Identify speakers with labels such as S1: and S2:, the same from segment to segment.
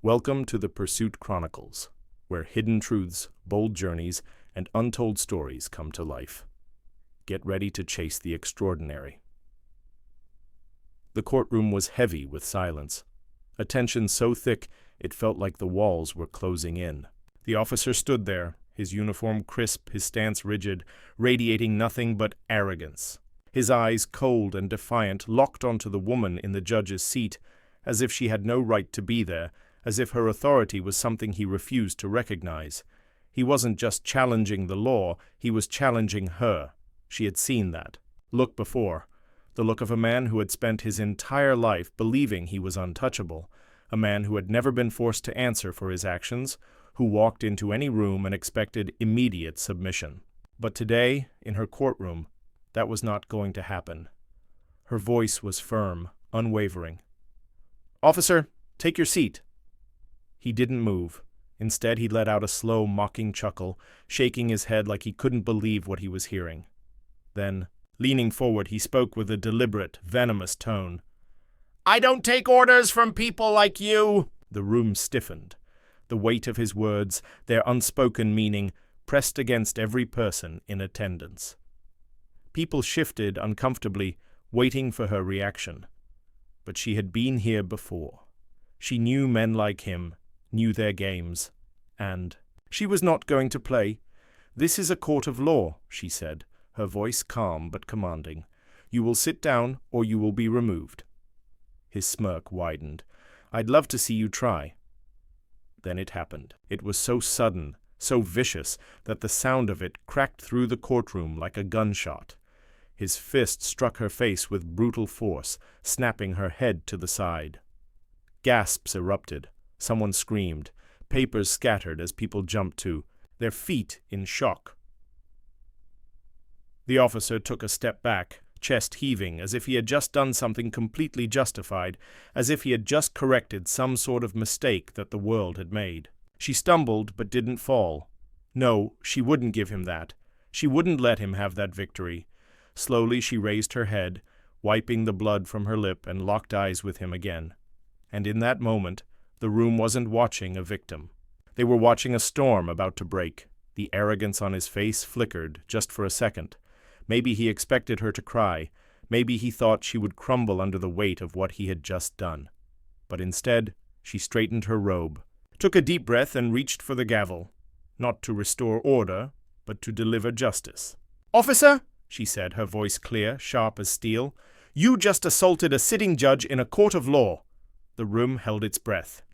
S1: Welcome to the Pursuit Chronicles, where hidden truths, bold journeys, and untold stories come to life. Get ready to chase the extraordinary. The courtroom was heavy with silence, a tension so thick it felt like the walls were closing in. The officer stood there, his uniform crisp, his stance rigid, radiating nothing but arrogance. His eyes, cold and defiant, locked onto the woman in the judge's seat, as if she had no right to be there, as if her authority was something he refused to recognize. He wasn't just challenging the law, he was challenging her. She had seen that look before, the look of a man who had spent his entire life believing he was untouchable, a man who had never been forced to answer for his actions, who walked into any room and expected immediate submission. But today, in her courtroom, that was not going to happen. Her voice was firm, unwavering. "Officer, take your seat." He didn't move. Instead, he let out a slow, mocking chuckle, shaking his head like he couldn't believe what he was hearing. Then, leaning forward, he spoke with a deliberate, venomous tone. "I don't take orders from people like you!" The room stiffened. The weight of his words, their unspoken meaning, pressed against every person in attendance. People shifted uncomfortably, waiting for her reaction. But she had been here before. She knew men like him, knew their games, and she was not going to play. "This is a court of law," she said, her voice calm but commanding. "You will sit down or you will be removed." His smirk widened. "I'd love to see you try." Then it happened. It was so sudden, so vicious, that the sound of it cracked through the courtroom like a gunshot. His fist struck her face with brutal force, snapping her head to the side. Gasps erupted. Someone screamed. Papers scattered as people jumped to their feet in shock. The officer took a step back, chest heaving, as if he had just done something completely justified, as if he had just corrected some sort of mistake that the world had made. She stumbled but didn't fall. No, she wouldn't give him that. She wouldn't let him have that victory. Slowly she raised her head, wiping the blood from her lip, and locked eyes with him again. And in that moment, the room wasn't watching a victim. They were watching a storm about to break. The arrogance on his face flickered, just for a second. Maybe he expected her to cry. Maybe he thought she would crumble under the weight of what he had just done. But instead, she straightened her robe, took a deep breath, and reached for the gavel. Not to restore order, but to deliver justice. "Officer," she said, her voice clear, sharp as steel, "you just assaulted a sitting judge in a court of law." The room held its breath.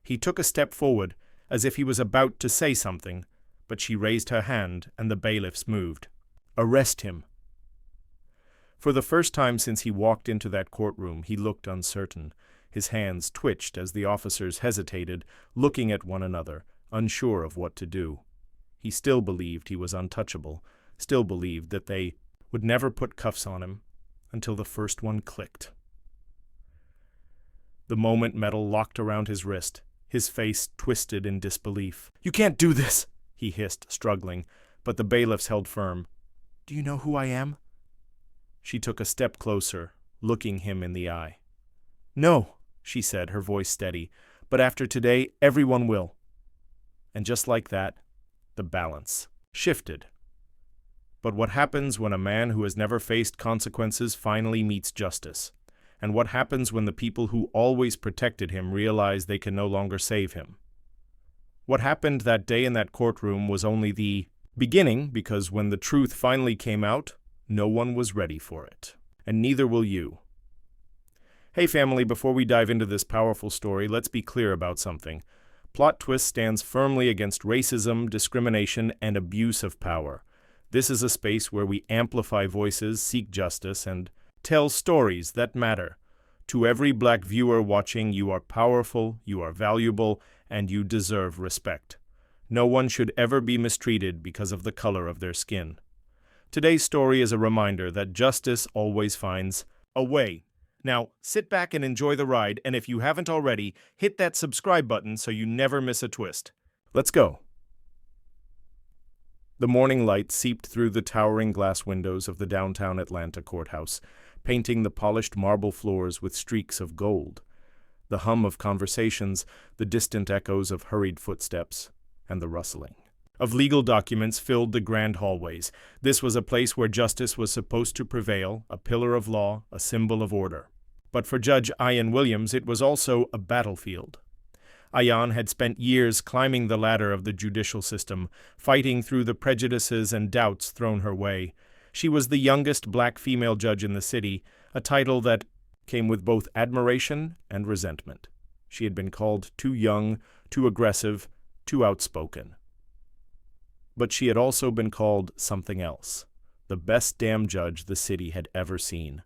S1: He took a step forward, as if he was about to say something, but she raised her hand, and the bailiffs moved. "Arrest him." For the first time since he walked into that courtroom, he looked uncertain. His hands twitched as the officers hesitated, looking at one another, unsure of what to do. He still believed he was untouchable, still believed that they would never put cuffs on him, until the first one clicked. The moment metal locked around his wrist, his face twisted in disbelief. "You can't do this," he hissed, struggling, but the bailiffs held firm. "Do you know who I am?" She took a step closer, looking him in the eye. "No," she said, her voice steady, "but after today, everyone will." And just like that, the balance shifted. But what happens when a man who has never faced consequences finally meets justice? And what happens when the people who always protected him realize they can no longer save him? What happened that day in that courtroom was only the beginning, because when the truth finally came out, no one was ready for it. And neither will you. Hey family, before we dive into this powerful story, let's be clear about something. Plot Twist stands firmly against racism, discrimination, and abuse of power. This is a space where we amplify voices, seek justice, and tell stories that matter. To every Black viewer watching, you are powerful, you are valuable, and you deserve respect. No one should ever be mistreated because of the color of their skin. Today's story is a reminder that justice always finds a way. Now, sit back and enjoy the ride, and if you haven't already, hit that subscribe button so you never miss a twist. Let's go. The morning light seeped through the towering glass windows of the downtown Atlanta courthouse, painting the polished marble floors with streaks of gold. the hum of conversations, the distant echoes of hurried footsteps, and the rustling of legal documents filled the grand hallways. This was a place where justice was supposed to prevail, a pillar of law, a symbol of order. But for Judge Ian Williams, it was also a battlefield. Ian had spent years climbing the ladder of the judicial system, fighting through the prejudices and doubts thrown her way. She was the youngest black female judge in the city, a title that came with both admiration and resentment. She had been called too young, too aggressive, too outspoken. But she had also been called something else, the best damn judge the city had ever seen.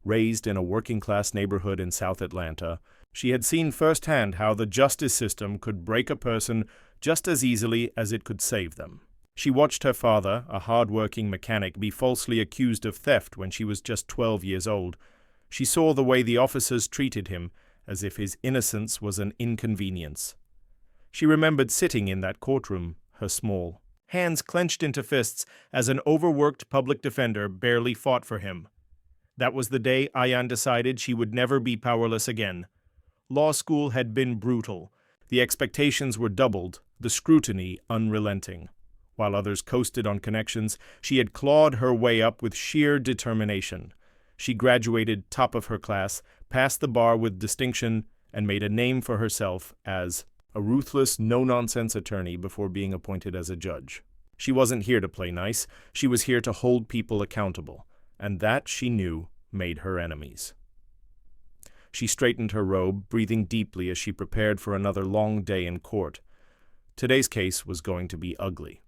S1: Raised in a working-class neighborhood in South Atlanta, she had seen firsthand how the justice system could break a person just as easily as it could save them. She watched her father, a hard-working mechanic, be falsely accused of theft when she was just 12 years old. She saw the way the officers treated him, as if his innocence was an inconvenience. She remembered sitting in that courtroom, her small hands clenched into fists as an overworked public defender barely fought for him. That was the day Ian decided she would never be powerless again. Law school had been brutal. The expectations were doubled, the scrutiny unrelenting. While others coasted on connections, she had clawed her way up with sheer determination. She graduated top of her class, passed the bar with distinction, and made a name for herself as a ruthless, no-nonsense attorney before being appointed as a judge. She wasn't here to play nice. She was here to hold people accountable, and that, she knew, made her enemies. She straightened her robe, breathing deeply as she prepared for another long day in court. Today's case was going to be ugly.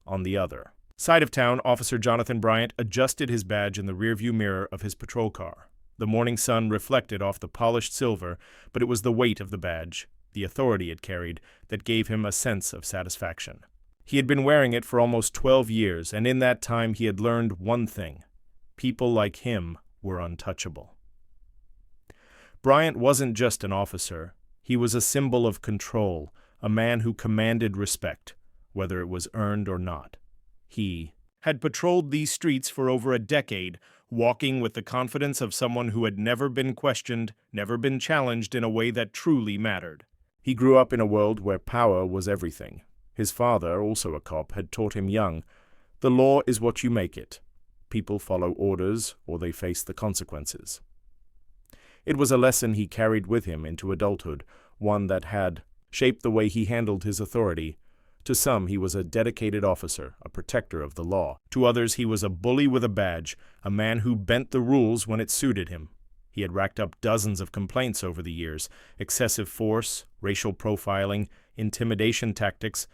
S1: On the other side of town, Officer Jonathan Bryant adjusted his badge in the rearview mirror of his patrol car. The morning sun reflected off the polished silver, but it was the weight of the badge, the authority it carried, that gave him a sense of satisfaction. He had been wearing it for almost 12 years, and in that time he had learned one thing: people like him were untouchable. Bryant wasn't just an officer. He was a symbol of control, a man who commanded respect, whether it was earned or not. He had patrolled these streets for over a decade, walking with the confidence of someone who had never been questioned, never been challenged in a way that truly mattered. He grew up in a world where power was everything. His father, also a cop, had taught him young, the law is what you make it. People follow orders or they face the consequences. It was a lesson he carried with him into adulthood, one that had shaped the way he handled his authority. To some, he was a dedicated officer, a protector of the law. To others, he was a bully with a badge, a man who bent the rules when it suited him. He had racked up dozens of complaints over the years: excessive force, racial profiling, intimidation tactics,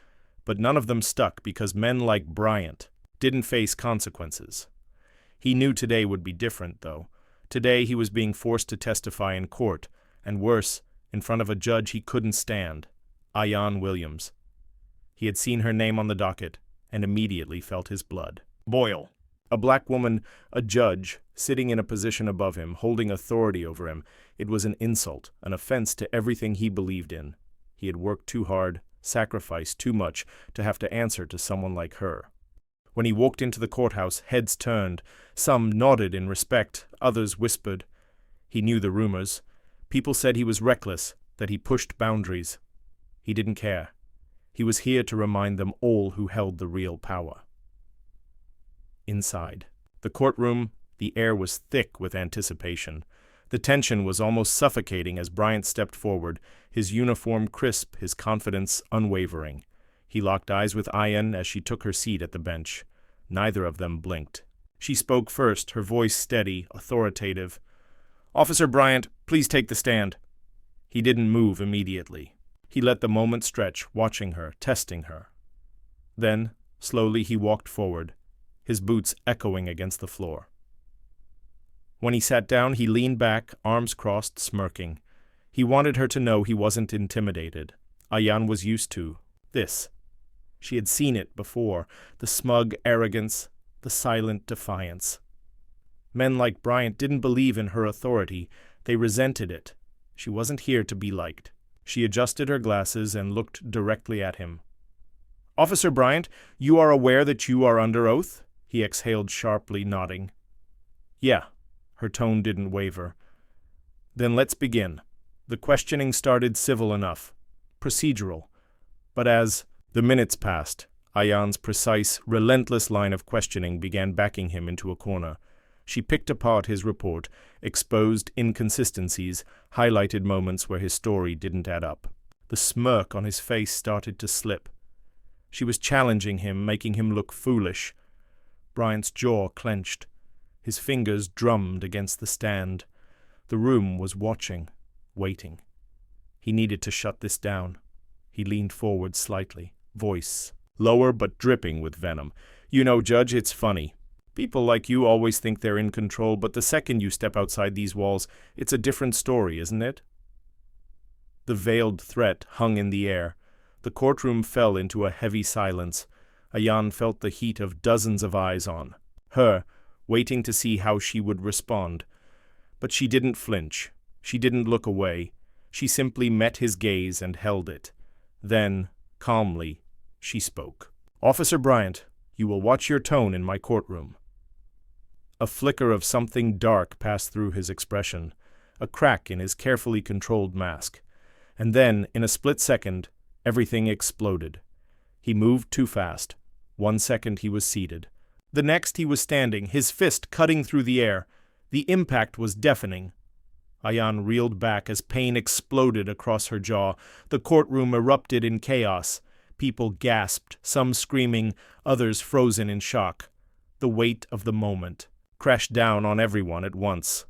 S1: but none of them stuck because men like Bryant didn't face consequences. He knew today would be different, though. Today he was being forced to testify in court, and worse, in front of a judge he couldn't stand, Ian Williams. He had seen her name on the docket, and immediately felt his blood boil. A black woman, a judge, sitting in a position above him, holding authority over him. It was an insult, an offense to everything he believed in. He had worked too hard, sacrificed too much, to have to answer to someone like her. When he walked into the courthouse, heads turned. Some nodded in respect, others whispered. He knew the rumors. People said he was reckless, that he pushed boundaries. He didn't care. He was here to remind them all who held the real power. Inside the courtroom, the air was thick with anticipation. The tension was almost suffocating as Bryant stepped forward, his uniform crisp, his confidence unwavering. He locked eyes with Ian as she took her seat at the bench. Neither of them blinked. She spoke first, her voice steady, authoritative. "Officer Bryant, please take the stand." He didn't move immediately. He let the moment stretch, watching her, testing her. Then, slowly he walked forward, his boots echoing against the floor. When he sat down, he leaned back, arms crossed, smirking. He wanted her to know he wasn't intimidated. Ian was used to this. She had seen it before, the smug arrogance, the silent defiance. Men like Bryant didn't believe in her authority. They resented it. She wasn't here to be liked. She adjusted her glasses and looked directly at him. "Officer Bryant, you are aware that you are under oath?" He exhaled sharply, nodding. "Yeah." Her tone didn't waver. "Then let's begin." The questioning started civil enough, procedural, but as the minutes passed, Ayan's precise, relentless line of questioning began backing him into a corner. She picked apart his report, exposed inconsistencies, highlighted moments where his story didn't add up. The smirk on his face started to slip. She was challenging him, making him look foolish. Bryant's jaw clenched. His fingers drummed against the stand. The room was watching, waiting. He needed to shut this down. He leaned forward slightly, voice lower but dripping with venom. "You know, Judge, it's funny. People like you always think they're in control, but the second you step outside these walls, it's a different story, isn't it?" The veiled threat hung in the air. The courtroom fell into a heavy silence. Ayan felt the heat of dozens of eyes on her, waiting to see how she would respond. But she didn't flinch. She didn't look away. She simply met his gaze and held it. Then, calmly, she spoke. "Officer Bryant, you will watch your tone in my courtroom." A flicker of something dark passed through his expression, a crack in his carefully controlled mask. And then, in a split second, everything exploded. He moved too fast. 1 second he was seated. The next he was standing, his fist cutting through the air. The impact was deafening. Ayan reeled back as pain exploded across her jaw. The courtroom erupted in chaos. People gasped, some screaming, others frozen in shock. The weight of the moment crashed down on everyone at once.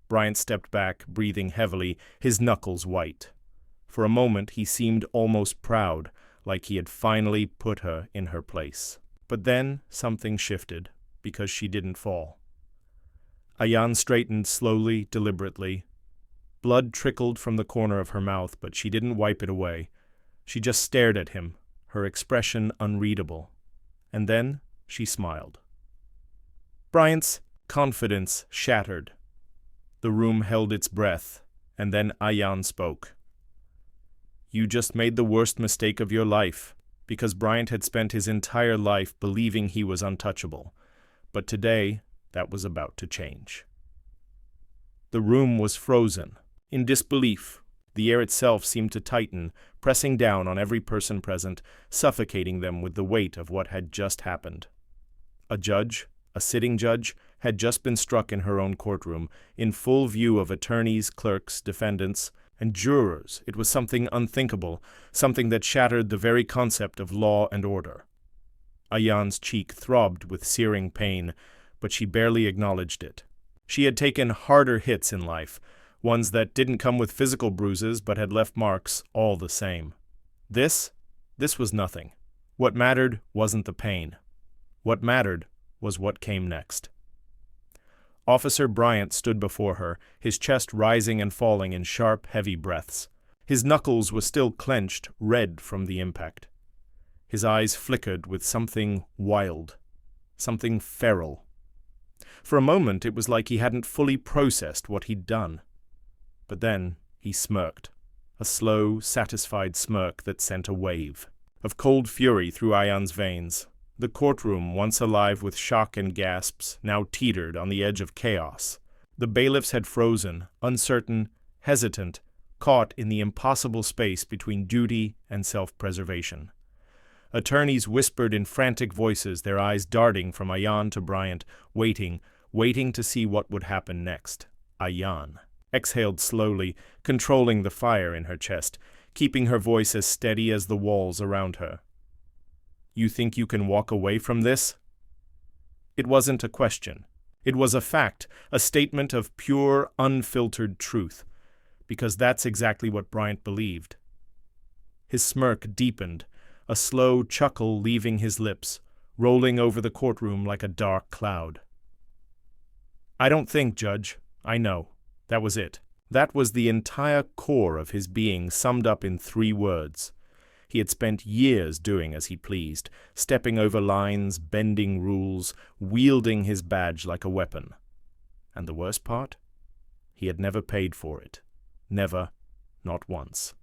S1: Bryant stepped back, breathing heavily, his knuckles white. For a moment he seemed almost proud, like he had finally put her in her place. But then something shifted, because she didn't fall. Ayan straightened slowly, deliberately. Blood trickled from the corner of her mouth, but she didn't wipe it away. She just stared at him, her expression unreadable. And then she smiled. Bryant's confidence shattered. The room held its breath, and then Ayan spoke. "You just made the worst mistake of your life," because Bryant had spent his entire life believing he was untouchable. But today, that was about to change. The room was frozen, in disbelief. The air itself seemed to tighten, pressing down on every person present, suffocating them with the weight of what had just happened. A judge, a sitting judge, had just been struck in her own courtroom, in full view of attorneys, clerks, defendants, and jurors. It was something unthinkable, something that shattered the very concept of law and order. Ayan's cheek throbbed with searing pain, but she barely acknowledged it. She had taken harder hits in life, ones that didn't come with physical bruises but had left marks all the same. This was nothing. What mattered wasn't the pain. What mattered was what came next. Officer Bryant stood before her, his chest rising and falling in sharp, heavy breaths. His knuckles were still clenched, red from the impact. His eyes flickered with something wild, something feral. For a moment it was like he hadn't fully processed what he'd done. But then he smirked, a slow, satisfied smirk that sent a wave of cold fury through Ayan's veins. The courtroom, once alive with shock and gasps, now teetered on the edge of chaos. The bailiffs had frozen, uncertain, hesitant, caught in the impossible space between duty and self-preservation. Attorneys whispered in frantic voices, their eyes darting from Ayan to Bryant, waiting to see what would happen next. Ayan exhaled slowly, controlling the fire in her chest, keeping her voice as steady as the walls around her. "You think you can walk away from this?" It wasn't a question. It was a fact, a statement of pure, unfiltered truth, because that's exactly what Bryant believed. His smirk deepened, a slow chuckle leaving his lips, rolling over the courtroom like a dark cloud. "I don't think, Judge. I know." That was it. That was the entire core of his being summed up in 3 words. He had spent years doing as he pleased, stepping over lines, bending rules, wielding his badge like a weapon. And the worst part? He had never paid for it. Never, not once.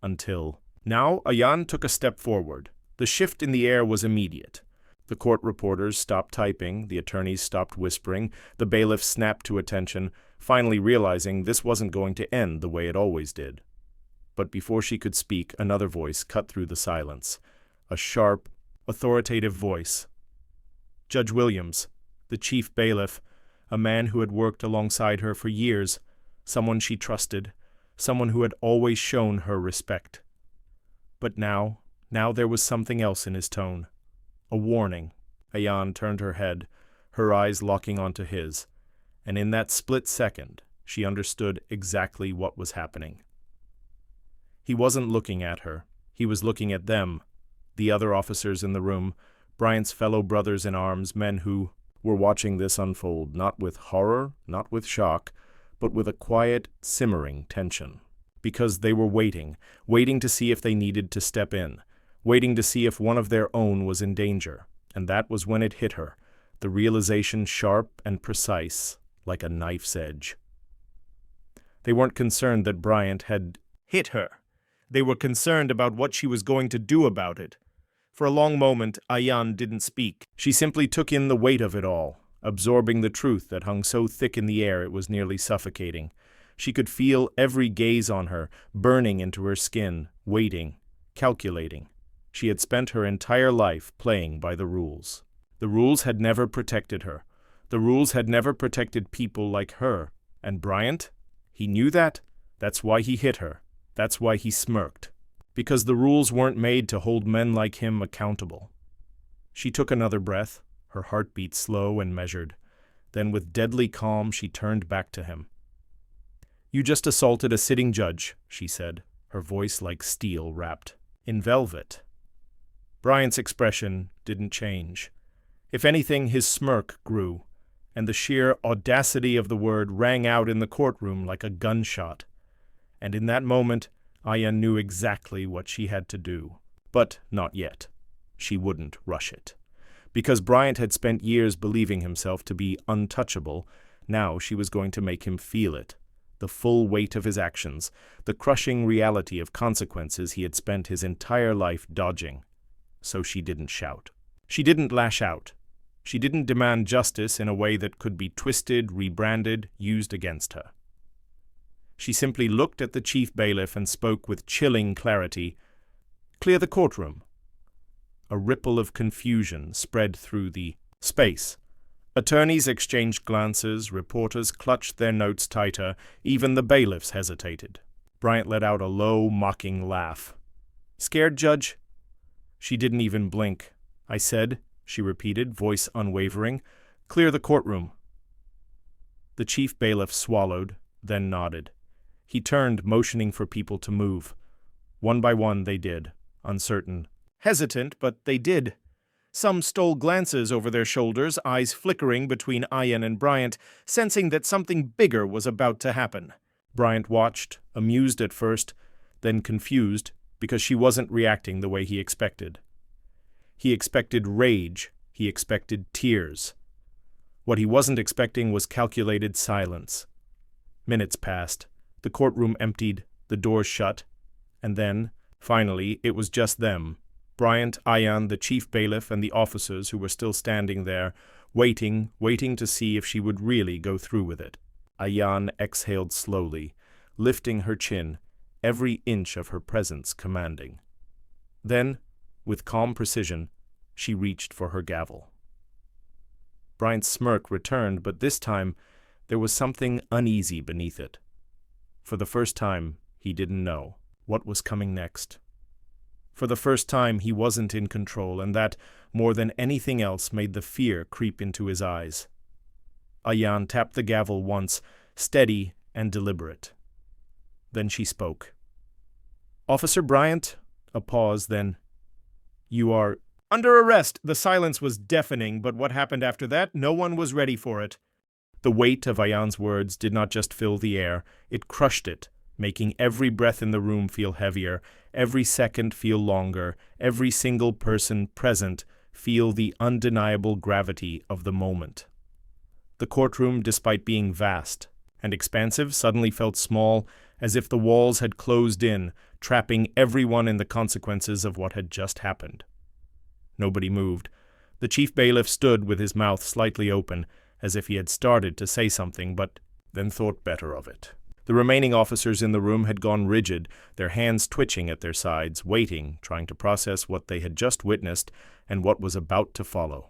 S1: Until... Now Ayan took a step forward. The shift in the air was immediate. The court reporters stopped typing, the attorneys stopped whispering, the bailiff snapped to attention, finally realizing this wasn't going to end the way it always did. But before she could speak, another voice cut through the silence. A sharp, authoritative voice. Judge Williams, the chief bailiff, a man who had worked alongside her for years, someone she trusted, someone who had always shown her respect. But now there was something else in his tone. A warning. Ayan turned her head, her eyes locking onto his, and in that split second, she understood exactly what was happening. He wasn't looking at her. He was looking at them, the other officers in the room, Bryant's fellow brothers in arms, men who were watching this unfold, not with horror, not with shock, but with a quiet, simmering tension. Because they were waiting to see if they needed to step in, waiting to see if one of their own was in danger, and that was when it hit her, the realization sharp and precise, like a knife's edge. They weren't concerned that Bryant had hit her. They were concerned about what she was going to do about it. For a long moment, Ayan didn't speak. She simply took in the weight of it all, absorbing the truth that hung so thick in the air it was nearly suffocating. She could feel every gaze on her, burning into her skin, waiting, calculating. She had spent her entire life playing by the rules. The rules had never protected her. The rules had never protected people like her. And Bryant? He knew that. That's why he hit her. That's why he smirked. Because the rules weren't made to hold men like him accountable. She took another breath, her heartbeat slow and measured. Then with deadly calm she turned back to him. "You just assaulted a sitting judge," she said, her voice like steel wrapped in velvet. Bryant's expression didn't change. If anything, his smirk grew, and the sheer audacity of the word rang out in the courtroom like a gunshot. And in that moment, Ayan knew exactly what she had to do. But not yet. She wouldn't rush it. Because Bryant had spent years believing himself to be untouchable, now she was going to make him feel it. The full weight of his actions, the crushing reality of consequences he had spent his entire life dodging. So she didn't shout. She didn't lash out. She didn't demand justice in a way that could be twisted, rebranded, used against her. She simply looked at the chief bailiff and spoke with chilling clarity, "Clear the courtroom." A ripple of confusion spread through the space. Attorneys exchanged glances, reporters clutched their notes tighter, even the bailiffs hesitated. Bryant let out a low, mocking laugh. "Scared, Judge?" She didn't even blink. "I said," she repeated, voice unwavering, "clear the courtroom." The chief bailiff swallowed, then nodded. He turned, motioning for people to move. One by one they did, uncertain. Hesitant, but they did. Some stole glances over their shoulders, eyes flickering between Ayan and Bryant, sensing that something bigger was about to happen. Bryant watched, amused at first, then confused, because she wasn't reacting the way he expected. He expected rage. He expected tears. What he wasn't expecting was calculated silence. Minutes passed. The courtroom emptied, the doors shut, and then, finally, it was just them. Bryant, Ayan, the chief bailiff, and the officers who were still standing there, waiting to see if she would really go through with it. Ayan exhaled slowly, lifting her chin, every inch of her presence commanding. Then, with calm precision, she reached for her gavel. Bryant's smirk returned, but this time there was something uneasy beneath it. For the first time, he didn't know what was coming next. For the first time, he wasn't in control, and that, more than anything else, made the fear creep into his eyes. Ayan tapped the gavel once, steady and deliberate. Then she spoke. "Officer Bryant," a pause, then, "You are under arrest." The silence was deafening, but what happened after that, no one was ready for it. The weight of Ayan's words did not just fill the air, it crushed it, making every breath in the room feel heavier, every second feel longer, every single person present feel the undeniable gravity of the moment. The courtroom, despite being vast and expansive, suddenly felt small, as if the walls had closed in, trapping everyone in the consequences of what had just happened. Nobody moved. The chief bailiff stood with his mouth slightly open, as if he had started to say something, but then thought better of it. The remaining officers in the room had gone rigid, their hands twitching at their sides, waiting, trying to process what they had just witnessed and what was about to follow.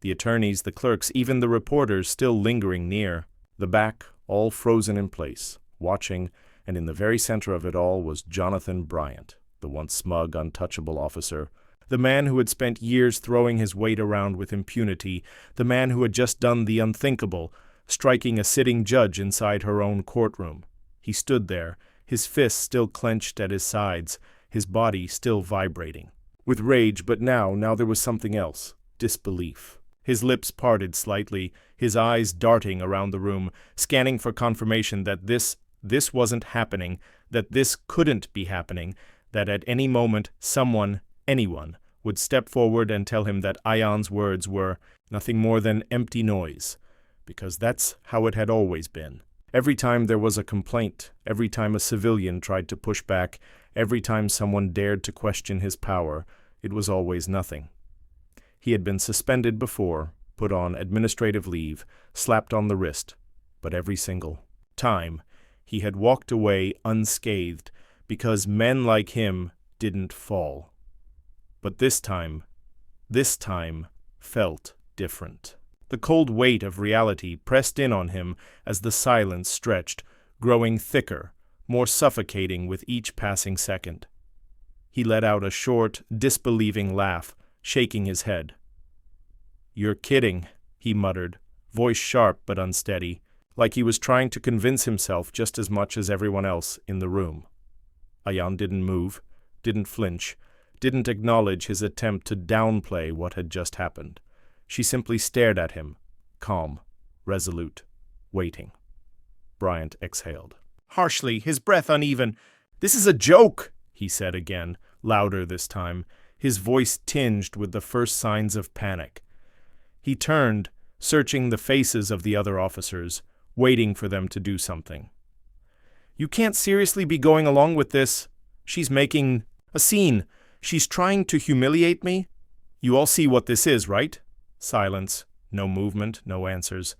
S1: The attorneys, the clerks, even the reporters still lingering near, the back all frozen in place, watching, and in the very center of it all was Jonathan Bryant, the once smug, untouchable officer, the man who had spent years throwing his weight around with impunity, the man who had just done the unthinkable, striking a sitting judge inside her own courtroom. He stood there, his fists still clenched at his sides, his body still vibrating. With rage, but now there was something else, disbelief. His lips parted slightly, his eyes darting around the room, scanning for confirmation that this wasn't happening, that this couldn't be happening, that at any moment someone, anyone, would step forward and tell him that Ayan's words were nothing more than empty noise. Because that's how it had always been. Every time there was a complaint, every time a civilian tried to push back, every time someone dared to question his power, it was always nothing. He had been suspended before, put on administrative leave, slapped on the wrist, but every single time he had walked away unscathed because men like him didn't fall. But this time felt different. The cold weight of reality pressed in on him as the silence stretched, growing thicker, more suffocating with each passing second. He let out a short, disbelieving laugh, shaking his head. "You're kidding," he muttered, voice sharp but unsteady, like he was trying to convince himself just as much as everyone else in the room. Ayan didn't move, didn't flinch, didn't acknowledge his attempt to downplay what had just happened. She simply stared at him, calm, resolute, waiting. Bryant exhaled. Harshly, his breath uneven. "This is a joke," he said again, louder this time, his voice tinged with the first signs of panic. He turned, searching the faces of the other officers, waiting for them to do something. "You can't seriously be going along with this. She's making a scene. She's trying to humiliate me. You all see what this is, right?" Silence, no movement, no answers.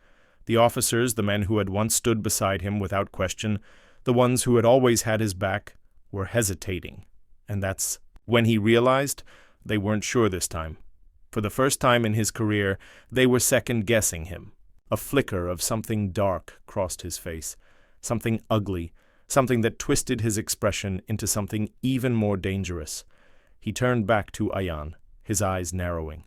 S1: The officers, the men who had once stood beside him without question, the ones who had always had his back, were hesitating. And that's when he realized they weren't sure this time. For the first time in his career, they were second-guessing him. A flicker of something dark crossed his face, something ugly, something that twisted his expression into something even more dangerous. He turned back to Ayan, his eyes narrowing.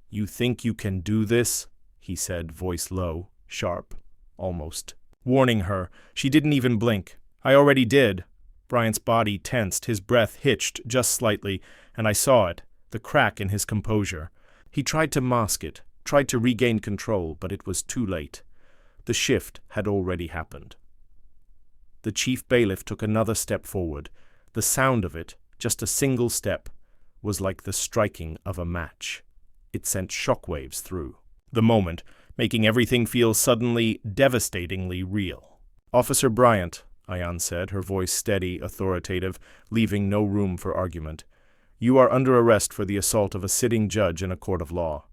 S1: "You think you can do this?" he said, voice low, sharp, almost. Warning her, she didn't even blink. "I already did." Bryant's body tensed, his breath hitched just slightly, and I saw it, the crack in his composure. He tried to mask it, tried to regain control, but it was too late. The shift had already happened. The chief bailiff took another step forward. The sound of it, just a single step, was like the striking of a match. It sent shockwaves through the moment, making everything feel suddenly, devastatingly real. "Officer Bryant," Ayan said, her voice steady, authoritative, leaving no room for argument. "You are under arrest for the assault of a sitting judge in a court of law."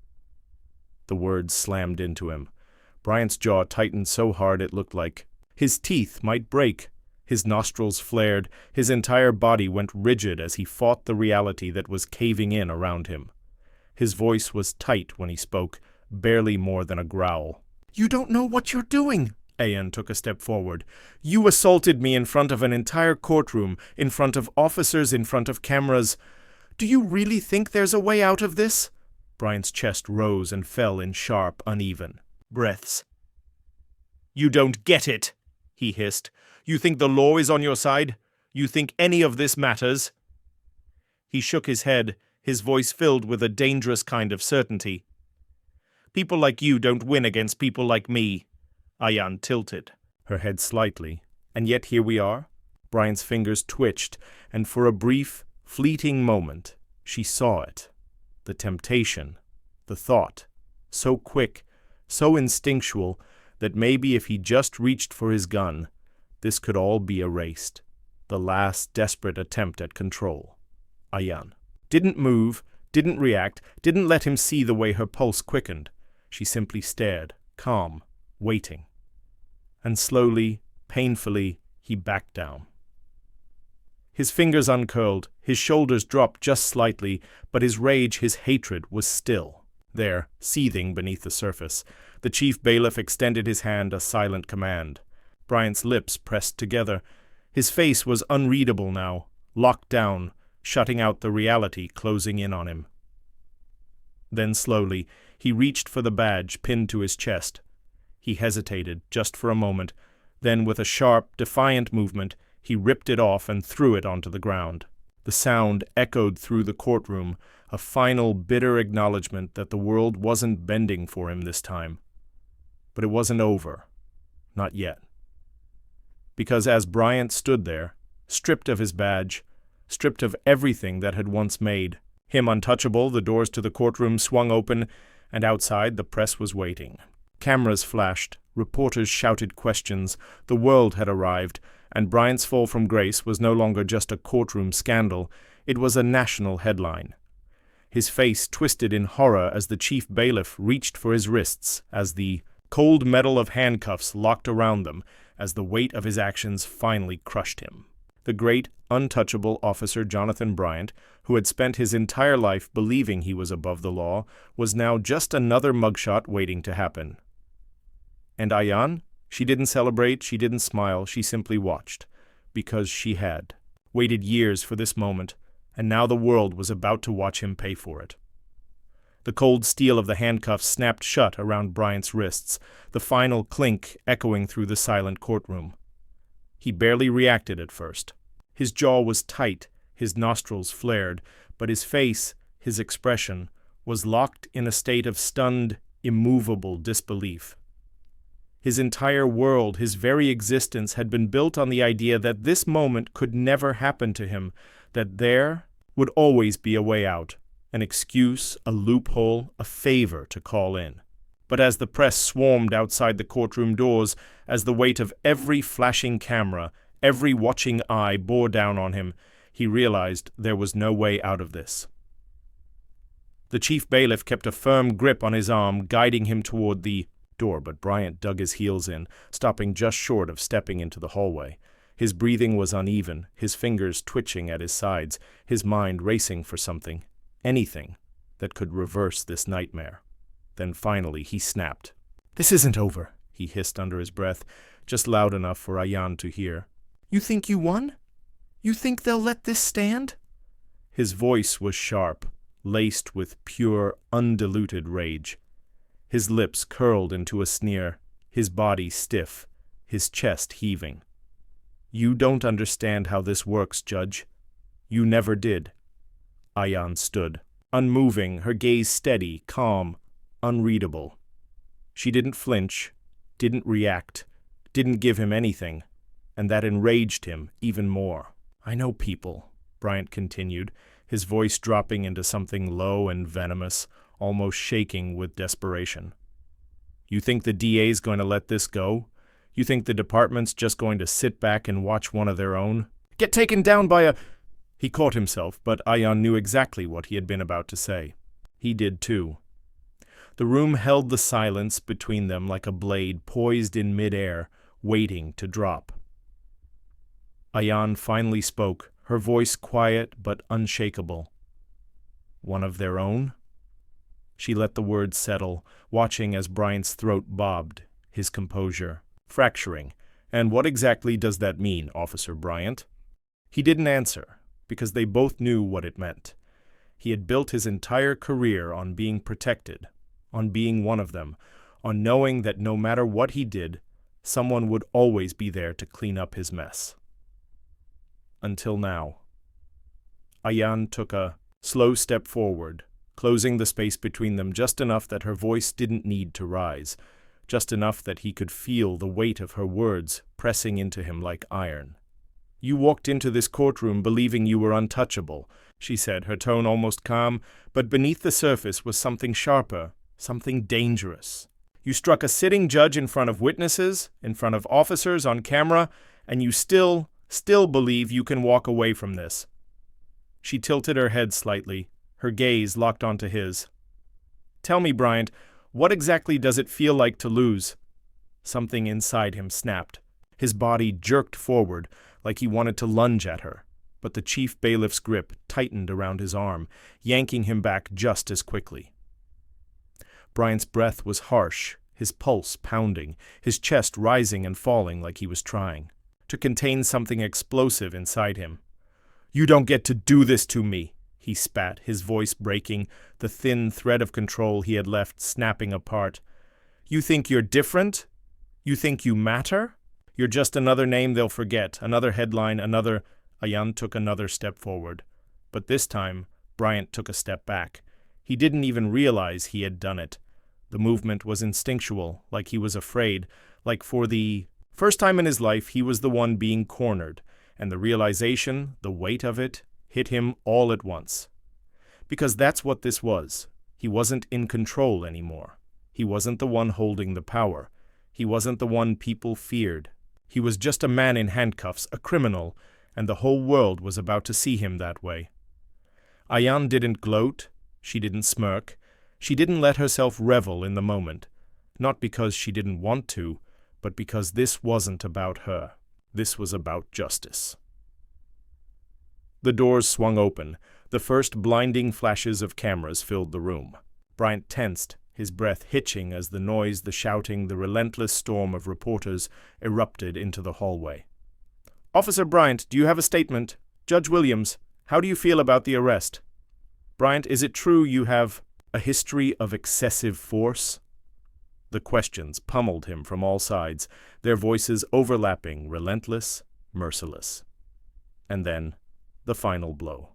S1: The words slammed into him. Bryant's jaw tightened so hard it looked like his teeth might break. His nostrils flared, his entire body went rigid as he fought the reality that was caving in around him. His voice was tight when he spoke, barely more than a growl. "You don't know what you're doing!" Ayan took a step forward. "You assaulted me in front of an entire courtroom, in front of officers, in front of cameras. Do you really think there's a way out of this?" Bryant's chest rose and fell in sharp, uneven breaths. "You don't get it," he hissed. "You think the law is on your side? You think any of this matters?" He shook his head, his voice filled with a dangerous kind of certainty. "People like you don't win against people like me." Ayan tilted, her head slightly. "And yet here we are?" Bryant's fingers twitched, and for a brief, fleeting moment, she saw it. The temptation, the thought, so quick, so instinctual, that maybe if he just reached for his gun, this could all be erased. The last desperate attempt at control. Ayan didn't move, didn't react, didn't let him see the way her pulse quickened. She simply stared, calm, waiting. And slowly, painfully, he backed down. His fingers uncurled, his shoulders dropped just slightly, but his rage, his hatred, was still there, seething beneath the surface. The chief bailiff extended his hand, a silent command. Bryant's lips pressed together. His face was unreadable now, locked down, shutting out the reality closing in on him. Then slowly, he reached for the badge pinned to his chest. He hesitated just for a moment. Then, with a sharp, defiant movement, he ripped it off and threw it onto the ground. The sound echoed through the courtroom, a final, bitter acknowledgement that the world wasn't bending for him this time. But it wasn't over. Not yet. Because as Bryant stood there, stripped of his badge, stripped of everything that had once made him untouchable, the doors to the courtroom swung open, and outside the press was waiting. Cameras flashed, reporters shouted questions, the world had arrived, and Bryant's fall from grace was no longer just a courtroom scandal, it was a national headline. His face twisted in horror as the chief bailiff reached for his wrists, as the cold metal of handcuffs locked around them, as the weight of his actions finally crushed him. The great, untouchable officer Jonathan Bryant, who had spent his entire life believing he was above the law, was now just another mugshot waiting to happen. And Ayan? She didn't celebrate, she didn't smile, she simply watched. Because she had. Waited years for this moment, and now the world was about to watch him pay for it. The cold steel of the handcuffs snapped shut around Bryant's wrists, the final clink echoing through the silent courtroom. He barely reacted at first. His jaw was tight, his nostrils flared, but his face, his expression, was locked in a state of stunned, immovable disbelief. His entire world, his very existence, had been built on the idea that this moment could never happen to him, that there would always be a way out, an excuse, a loophole, a favor to call in. But as the press swarmed outside the courtroom doors, as the weight of every flashing camera, every watching eye bore down on him, he realized there was no way out of this. The chief bailiff kept a firm grip on his arm, guiding him toward the door, but Bryant dug his heels in, stopping just short of stepping into the hallway. His breathing was uneven, his fingers twitching at his sides, his mind racing for something, anything, that could reverse this nightmare. Then finally he snapped. "This isn't over," he hissed under his breath, just loud enough for Ayan to hear. "You think you won? You think they'll let this stand?" His voice was sharp, laced with pure, undiluted rage. His lips curled into a sneer, his body stiff, his chest heaving. "You don't understand how this works, Judge. You never did." Ayan stood, unmoving, her gaze steady, calm, unreadable. She didn't flinch, didn't react, didn't give him anything, and that enraged him even more. "I know people," Bryant continued, his voice dropping into something low and venomous, almost shaking with desperation. "You think the DA's going to let this go? You think the department's just going to sit back and watch one of their own? Get taken down by a—" He caught himself, but Ayan knew exactly what he had been about to say. He did too. The room held the silence between them like a blade poised in midair, waiting to drop. Ayan finally spoke, her voice quiet but unshakable. "One of their own?" She let the words settle, watching as Bryant's throat bobbed, his composure fracturing. "And what exactly does that mean, Officer Bryant?" He didn't answer, because they both knew what it meant. He had built his entire career on being protected, on being one of them, on knowing that no matter what he did, someone would always be there to clean up his mess. Until now. Ayan took a slow step forward, closing the space between them just enough that her voice didn't need to rise, just enough that he could feel the weight of her words pressing into him like iron. "You walked into this courtroom believing you were untouchable," she said, her tone almost calm, but beneath the surface was something sharper, something dangerous. "You struck a sitting judge in front of witnesses, in front of officers on camera, and you still believe you can walk away from this." She tilted her head slightly, her gaze locked onto his. "Tell me, Bryant, what exactly does it feel like to lose?" Something inside him snapped. His body jerked forward like he wanted to lunge at her, but the chief bailiff's grip tightened around his arm, yanking him back just as quickly. Bryant's breath was harsh, his pulse pounding, his chest rising and falling like he was trying to contain something explosive inside him. "You don't get to do this to me," he spat, his voice breaking, the thin thread of control he had left snapping apart. "You think you're different? You think you matter? You're just another name they'll forget, another headline, another—" Ayan took another step forward. But this time, Bryant took a step back. He didn't even realize he had done it. The movement was instinctual, like he was afraid, like for the first time in his life he was the one being cornered, and the realization, the weight of it, hit him all at once. Because that's what this was. He wasn't in control anymore. He wasn't the one holding the power. He wasn't the one people feared. He was just a man in handcuffs, a criminal, and the whole world was about to see him that way. Ayan didn't gloat. She didn't smirk. She didn't let herself revel in the moment. Not because she didn't want to, but because this wasn't about her. This was about justice. The doors swung open. The first blinding flashes of cameras filled the room. Bryant tensed, his breath hitching as the noise, the shouting, the relentless storm of reporters erupted into the hallway. "Officer Bryant, do you have a statement? Judge Williams, how do you feel about the arrest? Bryant, is it true you have a history of excessive force?" The questions pummeled him from all sides, their voices overlapping, relentless, merciless. And then, the final blow.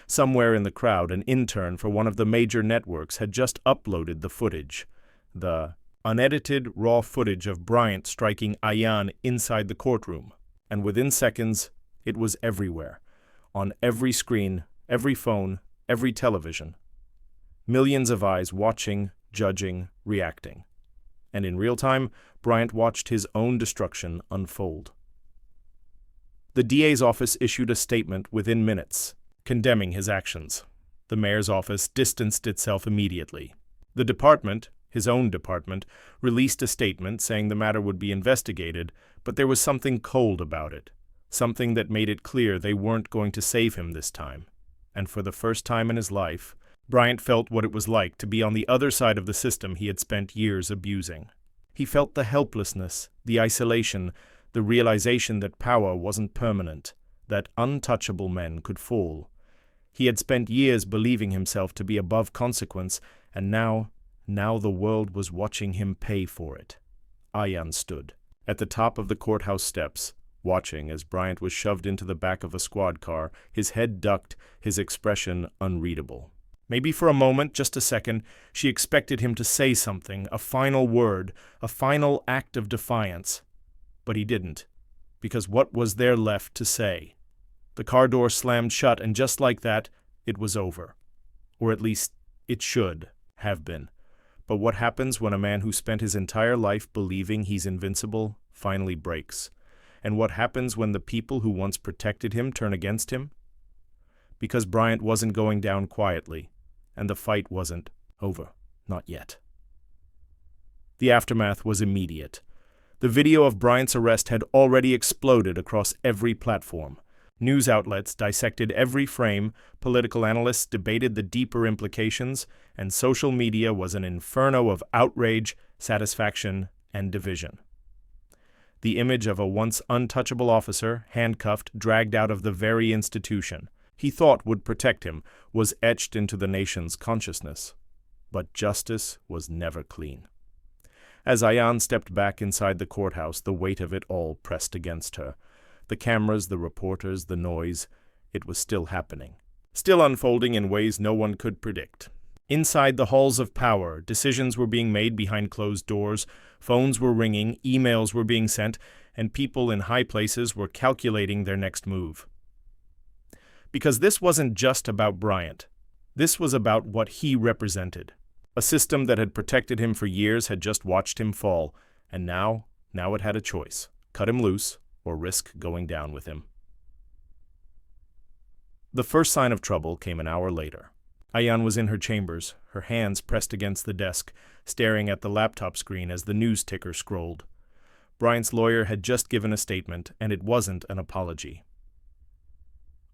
S1: Somewhere in the crowd, an intern for one of the major networks had just uploaded the footage. The unedited, raw footage of Bryant striking Ayan inside the courtroom. And within seconds, it was everywhere. On every screen, every phone, every television. Millions of eyes watching, judging, reacting. And in real time, Bryant watched his own destruction unfold. The DA's office issued a statement within minutes, condemning his actions. The mayor's office distanced itself immediately. The department, his own department, released a statement saying the matter would be investigated, but there was something cold about it, something that made it clear they weren't going to save him this time. And for the first time in his life, Bryant felt what it was like to be on the other side of the system he had spent years abusing. He felt the helplessness, the isolation, the realization that power wasn't permanent, that untouchable men could fall. He had spent years believing himself to be above consequence, and now the world was watching him pay for it. Ayan stood at the top of the courthouse steps, watching as Bryant was shoved into the back of a squad car, his head ducked, his expression unreadable. Maybe for a moment, just a second, she expected him to say something, a final word, a final act of defiance. But he didn't, because what was there left to say? The car door slammed shut, and just like that, it was over. Or at least, it should have been. But what happens when a man who spent his entire life believing he's invincible finally breaks? And what happens when the people who once protected him turn against him? Because Bryant wasn't going down quietly, and the fight wasn't over. Not yet. The aftermath was immediate. The video of Bryant's arrest had already exploded across every platform. News outlets dissected every frame, political analysts debated the deeper implications, and social media was an inferno of outrage, satisfaction, and division. The image of a once untouchable officer, handcuffed, dragged out of the very institution he thought would protect him, was etched into the nation's consciousness. But justice was never clean. As Ayan stepped back inside the courthouse, the weight of it all pressed against her. The cameras, the reporters, the noise, it was still happening. Still unfolding in ways no one could predict. Inside the halls of power, decisions were being made behind closed doors, phones were ringing, emails were being sent, and people in high places were calculating their next move. Because this wasn't just about Bryant. This was about what he represented. A system that had protected him for years had just watched him fall, and now it had a choice: cut him loose or risk going down with him. The first sign of trouble came an hour later. Ayan was in her chambers, her hands pressed against the desk, staring at the laptop screen as the news ticker scrolled. Bryant's lawyer had just given a statement, and it wasn't an apology.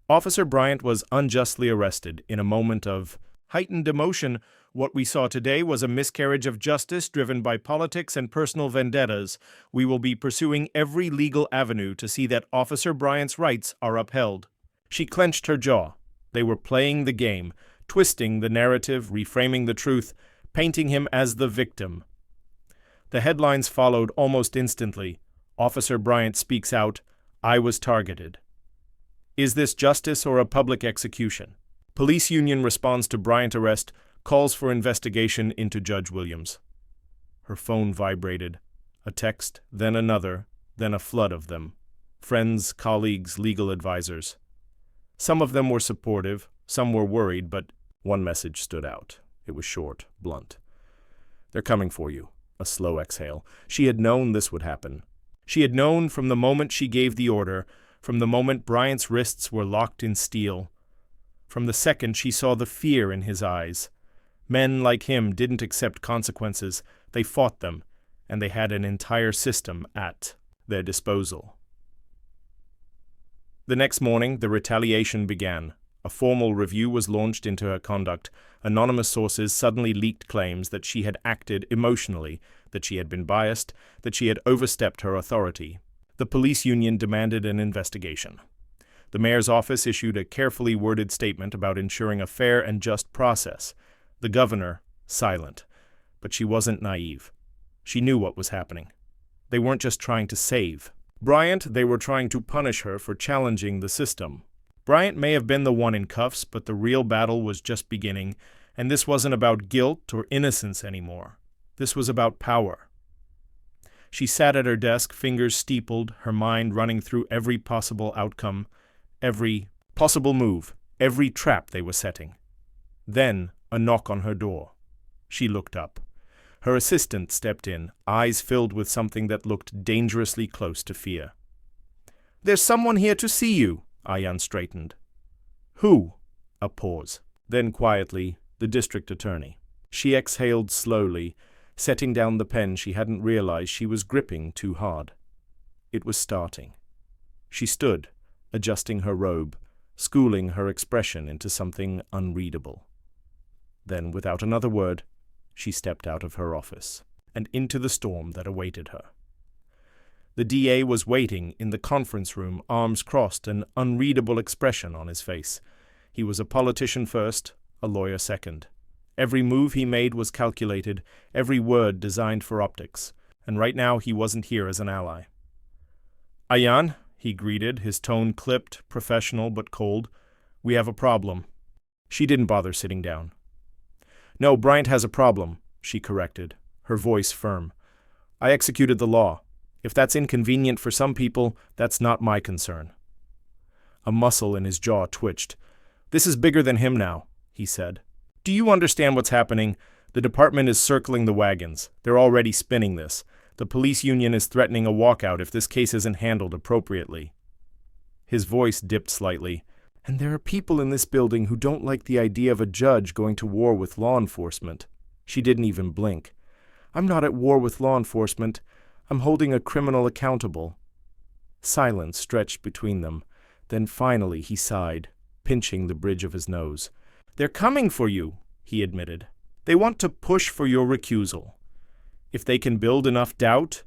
S1: Officer Bryant was unjustly arrested in a moment of heightened emotion. What we saw today was a miscarriage of justice driven by politics and personal vendettas. We will be pursuing every legal avenue to see that Officer Bryant's rights are upheld. She clenched her jaw. They were playing the game, twisting the narrative, reframing the truth, painting him as the victim. The headlines followed almost instantly. Officer Bryant speaks out, "I was targeted." Is this justice or a public execution? Police union responds to Bryant arrest, calls for investigation into Judge Williams. Her phone vibrated. A text, then another, then a flood of them. Friends, colleagues, legal advisors. Some of them were supportive, some were worried, but one message stood out. It was short, blunt. "They're coming for you." A slow exhale. She had known this would happen. She had known from the moment she gave the order, from the moment Bryant's wrists were locked in steel. From the second she saw the fear in his eyes. Men like him didn't accept consequences, they fought them, and they had an entire system at their disposal. The next morning, the retaliation began. A formal review was launched into her conduct. Anonymous sources suddenly leaked claims that she had acted emotionally, that she had been biased, that she had overstepped her authority. The police union demanded an investigation. The mayor's office issued a carefully worded statement about ensuring a fair and just process. The governor, silent. But she wasn't naive. She knew what was happening. They weren't just trying to save Bryant, they were trying to punish her for challenging the system. Bryant may have been the one in cuffs, but the real battle was just beginning, and this wasn't about guilt or innocence anymore. This was about power. She sat at her desk, fingers steepled, her mind running through every possible outcome, every possible move, every trap they were setting. Then, a knock on her door. She looked up. Her assistant stepped in, eyes filled with something that looked dangerously close to fear. "There's someone here to see you," Ayan straightened. "Who?" A pause. Then quietly, the district attorney. She exhaled slowly, setting down the pen she hadn't realized she was gripping too hard. It was starting. She stood, adjusting her robe, schooling her expression into something unreadable. Then, without another word, she stepped out of her office and into the storm that awaited her. The DA was waiting in the conference room, arms crossed, an unreadable expression on his face. He was a politician first, a lawyer second. Every move he made was calculated, every word designed for optics, and right now he wasn't here as an ally. "Ayan," he greeted, his tone clipped, professional but cold. "We have a problem." She didn't bother sitting down. "No, Bryant has a problem," she corrected, her voice firm. "I executed the law. If that's inconvenient for some people, that's not my concern." A muscle in his jaw twitched. "This is bigger than him now," he said. "Do you understand what's happening? The department is circling the wagons. They're already spinning this. The police union is threatening a walkout if this case isn't handled appropriately." His voice dipped slightly. "And there are people in this building who don't like the idea of a judge going to war with law enforcement." She didn't even blink. "I'm not at war with law enforcement. I'm holding a criminal accountable." Silence stretched between them. Then finally he sighed, pinching the bridge of his nose. "They're coming for you," he admitted. "They want to push for your recusal. If they can build enough doubt,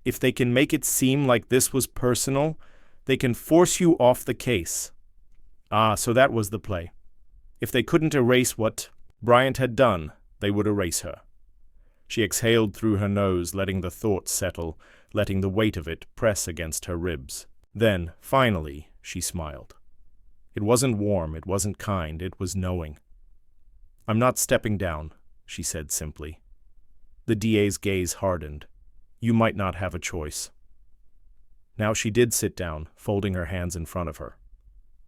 S1: if they can make it seem like this was personal, they can force you off the case." Ah, so that was the play. If they couldn't erase what Bryant had done, they would erase her. She exhaled through her nose, letting the thought settle, letting the weight of it press against her ribs. Then, finally, she smiled. It wasn't warm, it wasn't kind, it was knowing. "I'm not stepping down," she said simply. The DA's gaze hardened. "You might not have a choice." Now she did sit down, folding her hands in front of her.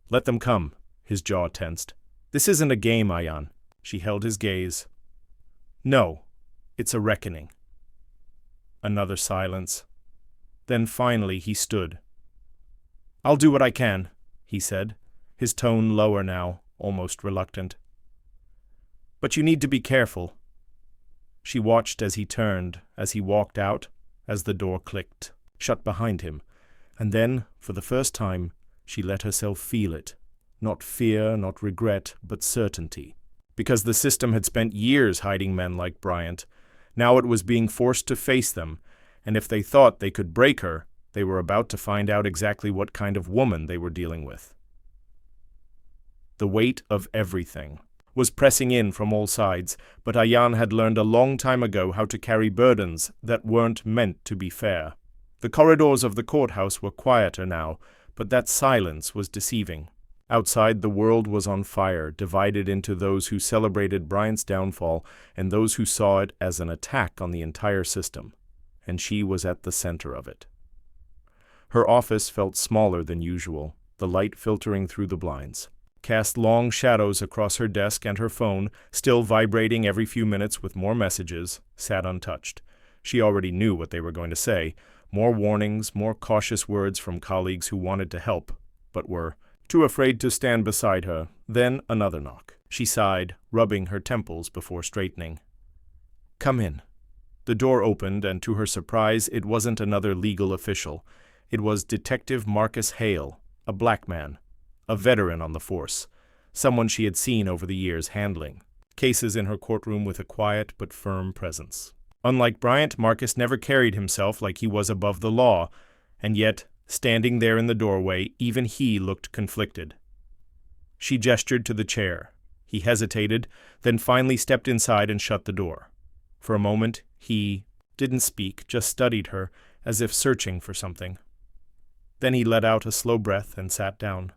S1: "Let them come," his jaw tensed. "This isn't a game, Ayan." She held his gaze. "No, it's a reckoning." Another silence. Then finally he stood. "I'll do what I can," he said, his tone lower now, almost reluctant. But you need to be careful. She watched as he turned, as he walked out, as the door clicked, shut behind him, and then, for the first time, she let herself feel it. Not fear, not regret, but certainty. Because the system had spent years hiding men like Bryant, now it was being forced to face them, and if they thought they could break her, they were about to find out exactly what kind of woman they were dealing with. The weight of everything was pressing in from all sides, but Ayan had learned a long time ago how to carry burdens that weren't meant to be fair. The corridors of the courthouse were quieter now, but that silence was deceiving. Outside, the world was on fire, divided into those who celebrated Bryant's downfall and those who saw it as an attack on the entire system, and she was at the center of it. Her office felt smaller than usual, the light filtering through the blinds, cast long shadows across her desk, and her phone, still vibrating every few minutes with more messages, sat untouched. She already knew what they were going to say, more warnings, more cautious words from colleagues who wanted to help, but were too afraid to stand beside her. Then another knock. She sighed, rubbing her temples before straightening. "Come in." The door opened, and to her surprise, it wasn't another legal official. It was Detective Marcus Hale, a black man, a veteran on the force, someone she had seen over the years handling cases in her courtroom with a quiet but firm presence. Unlike Bryant, Marcus never carried himself like he was above the law, and yet, standing there in the doorway, even he looked conflicted. She gestured to the chair. He hesitated, then finally stepped inside and shut the door. For a moment, he didn't speak, just studied her, as if searching for something. Then he let out a slow breath and sat down.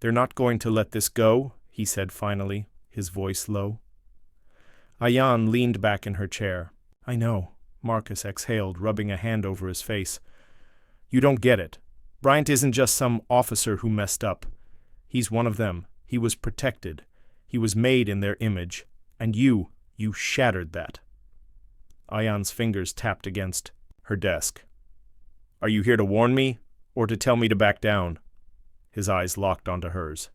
S1: "They're not going to let this go," he said finally, his voice low. Ayan leaned back in her chair. "I know," Marcus exhaled, rubbing a hand over his face. "You don't get it. Bryant isn't just some officer who messed up. He's one of them. He was protected. He was made in their image. And you shattered that." Ayan's fingers tapped against her desk. "Are you here to warn me, or to tell me to back down?" His eyes locked onto hers.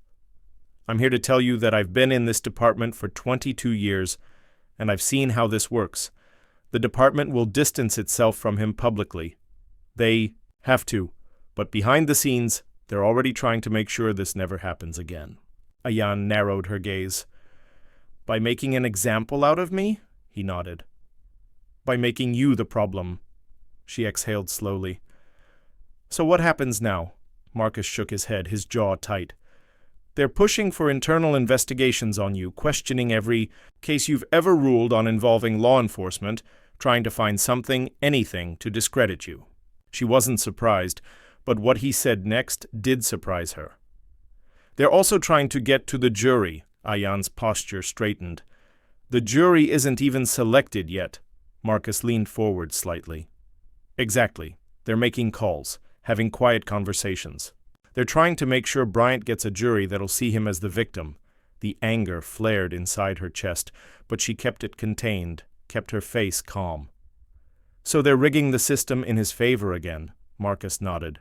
S1: "I'm here to tell you that I've been in this department for 22 years, and I've seen how this works. The department will distance itself from him publicly. They have to, but behind the scenes, they're already trying to make sure this never happens again." Ayan narrowed her gaze. "By making an example out of me?" He nodded. "By making you the problem." She exhaled slowly. "So what happens now?" Marcus shook his head, his jaw tight. "They're pushing for internal investigations on you, questioning every case you've ever ruled on involving law enforcement, trying to find something, anything, to discredit you." She wasn't surprised, but what he said next did surprise her. "They're also trying to get to the jury." Ayan's posture straightened. "The jury isn't even selected yet." Marcus leaned forward slightly. "Exactly. They're making calls, having quiet conversations. They're trying to make sure Bryant gets a jury that'll see him as the victim." The anger flared inside her chest, but she kept it contained, kept her face calm. "So they're rigging the system in his favor again," Marcus nodded.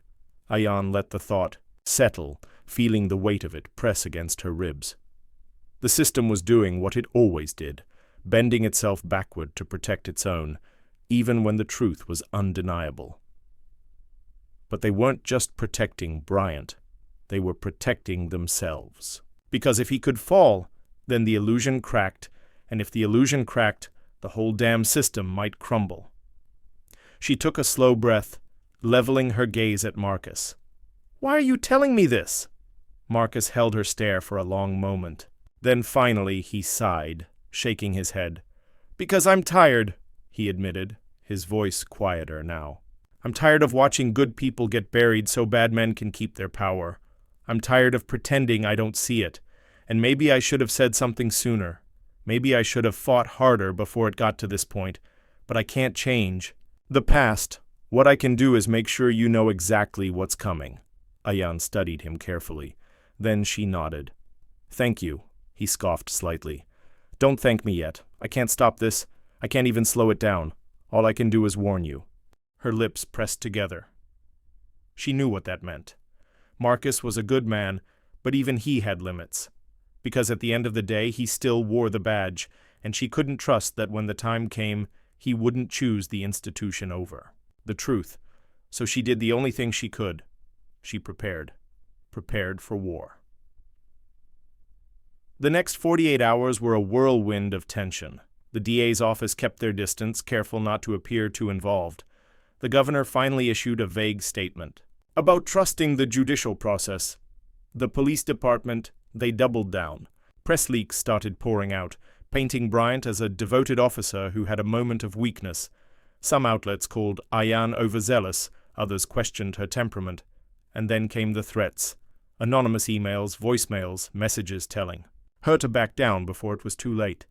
S1: Ayan let the thought settle, feeling the weight of it press against her ribs. The system was doing what it always did, bending itself backward to protect its own, even when the truth was undeniable. But they weren't just protecting Bryant. They were protecting themselves. Because if he could fall, then the illusion cracked, and if the illusion cracked, the whole damn system might crumble. She took a slow breath, leveling her gaze at Marcus. "Why are you telling me this?" Marcus held her stare for a long moment. Then finally he sighed, shaking his head. "Because I'm tired," he admitted, his voice quieter now. "I'm tired of watching good people get buried so bad men can keep their power. I'm tired of pretending I don't see it. And maybe I should have said something sooner. Maybe I should have fought harder before it got to this point. But I can't change the past. What I can do is make sure you know exactly what's coming." Ayan studied him carefully. Then she nodded. "Thank you," he scoffed slightly. "Don't thank me yet. I can't stop this. I can't even slow it down. All I can do is warn you." Her lips pressed together. She knew what that meant. Marcus was a good man, but even he had limits. because at the end of the day he still wore the badge, and she couldn't trust that when the time came, he wouldn't choose the institution over the truth. So she did the only thing she could. She prepared for war. The next 48 hours were a whirlwind of tension. The DA's office kept their distance, careful not to appear too involved. The governor finally issued a vague statement about trusting the judicial process. The police department, they doubled down. Press leaks started pouring out, painting Bryant as a devoted officer who had a moment of weakness. Some outlets called Ayan overzealous, others questioned her temperament. And then came the threats. Anonymous emails, voicemails, messages telling her to back down before it was too late.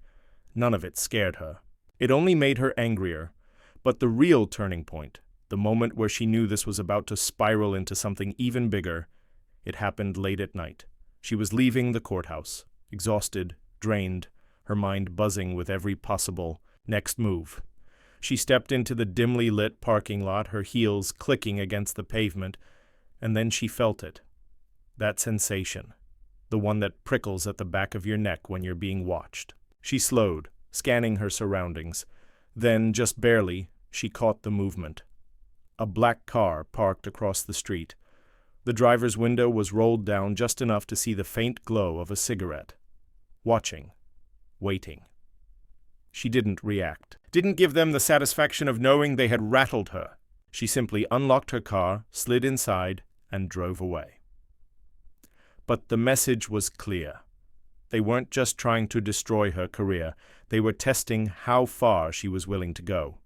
S1: None of it scared her. It only made her angrier. But the real turning point, the moment where she knew this was about to spiral into something even bigger, it happened late at night. She was leaving the courthouse, exhausted, drained, her mind buzzing with every possible next move. She stepped into the dimly lit parking lot, her heels clicking against the pavement, and then she felt it. That sensation. The one that prickles at the back of your neck when you're being watched. She slowed, scanning her surroundings. Then, just barely, she caught the movement. A black car parked across the street. The driver's window was rolled down just enough to see the faint glow of a cigarette. Watching. Waiting. She didn't react. Didn't give them the satisfaction of knowing they had rattled her. She simply unlocked her car, slid inside, and drove away. But the message was clear. They weren't just trying to destroy her career, they were testing how far she was willing to go.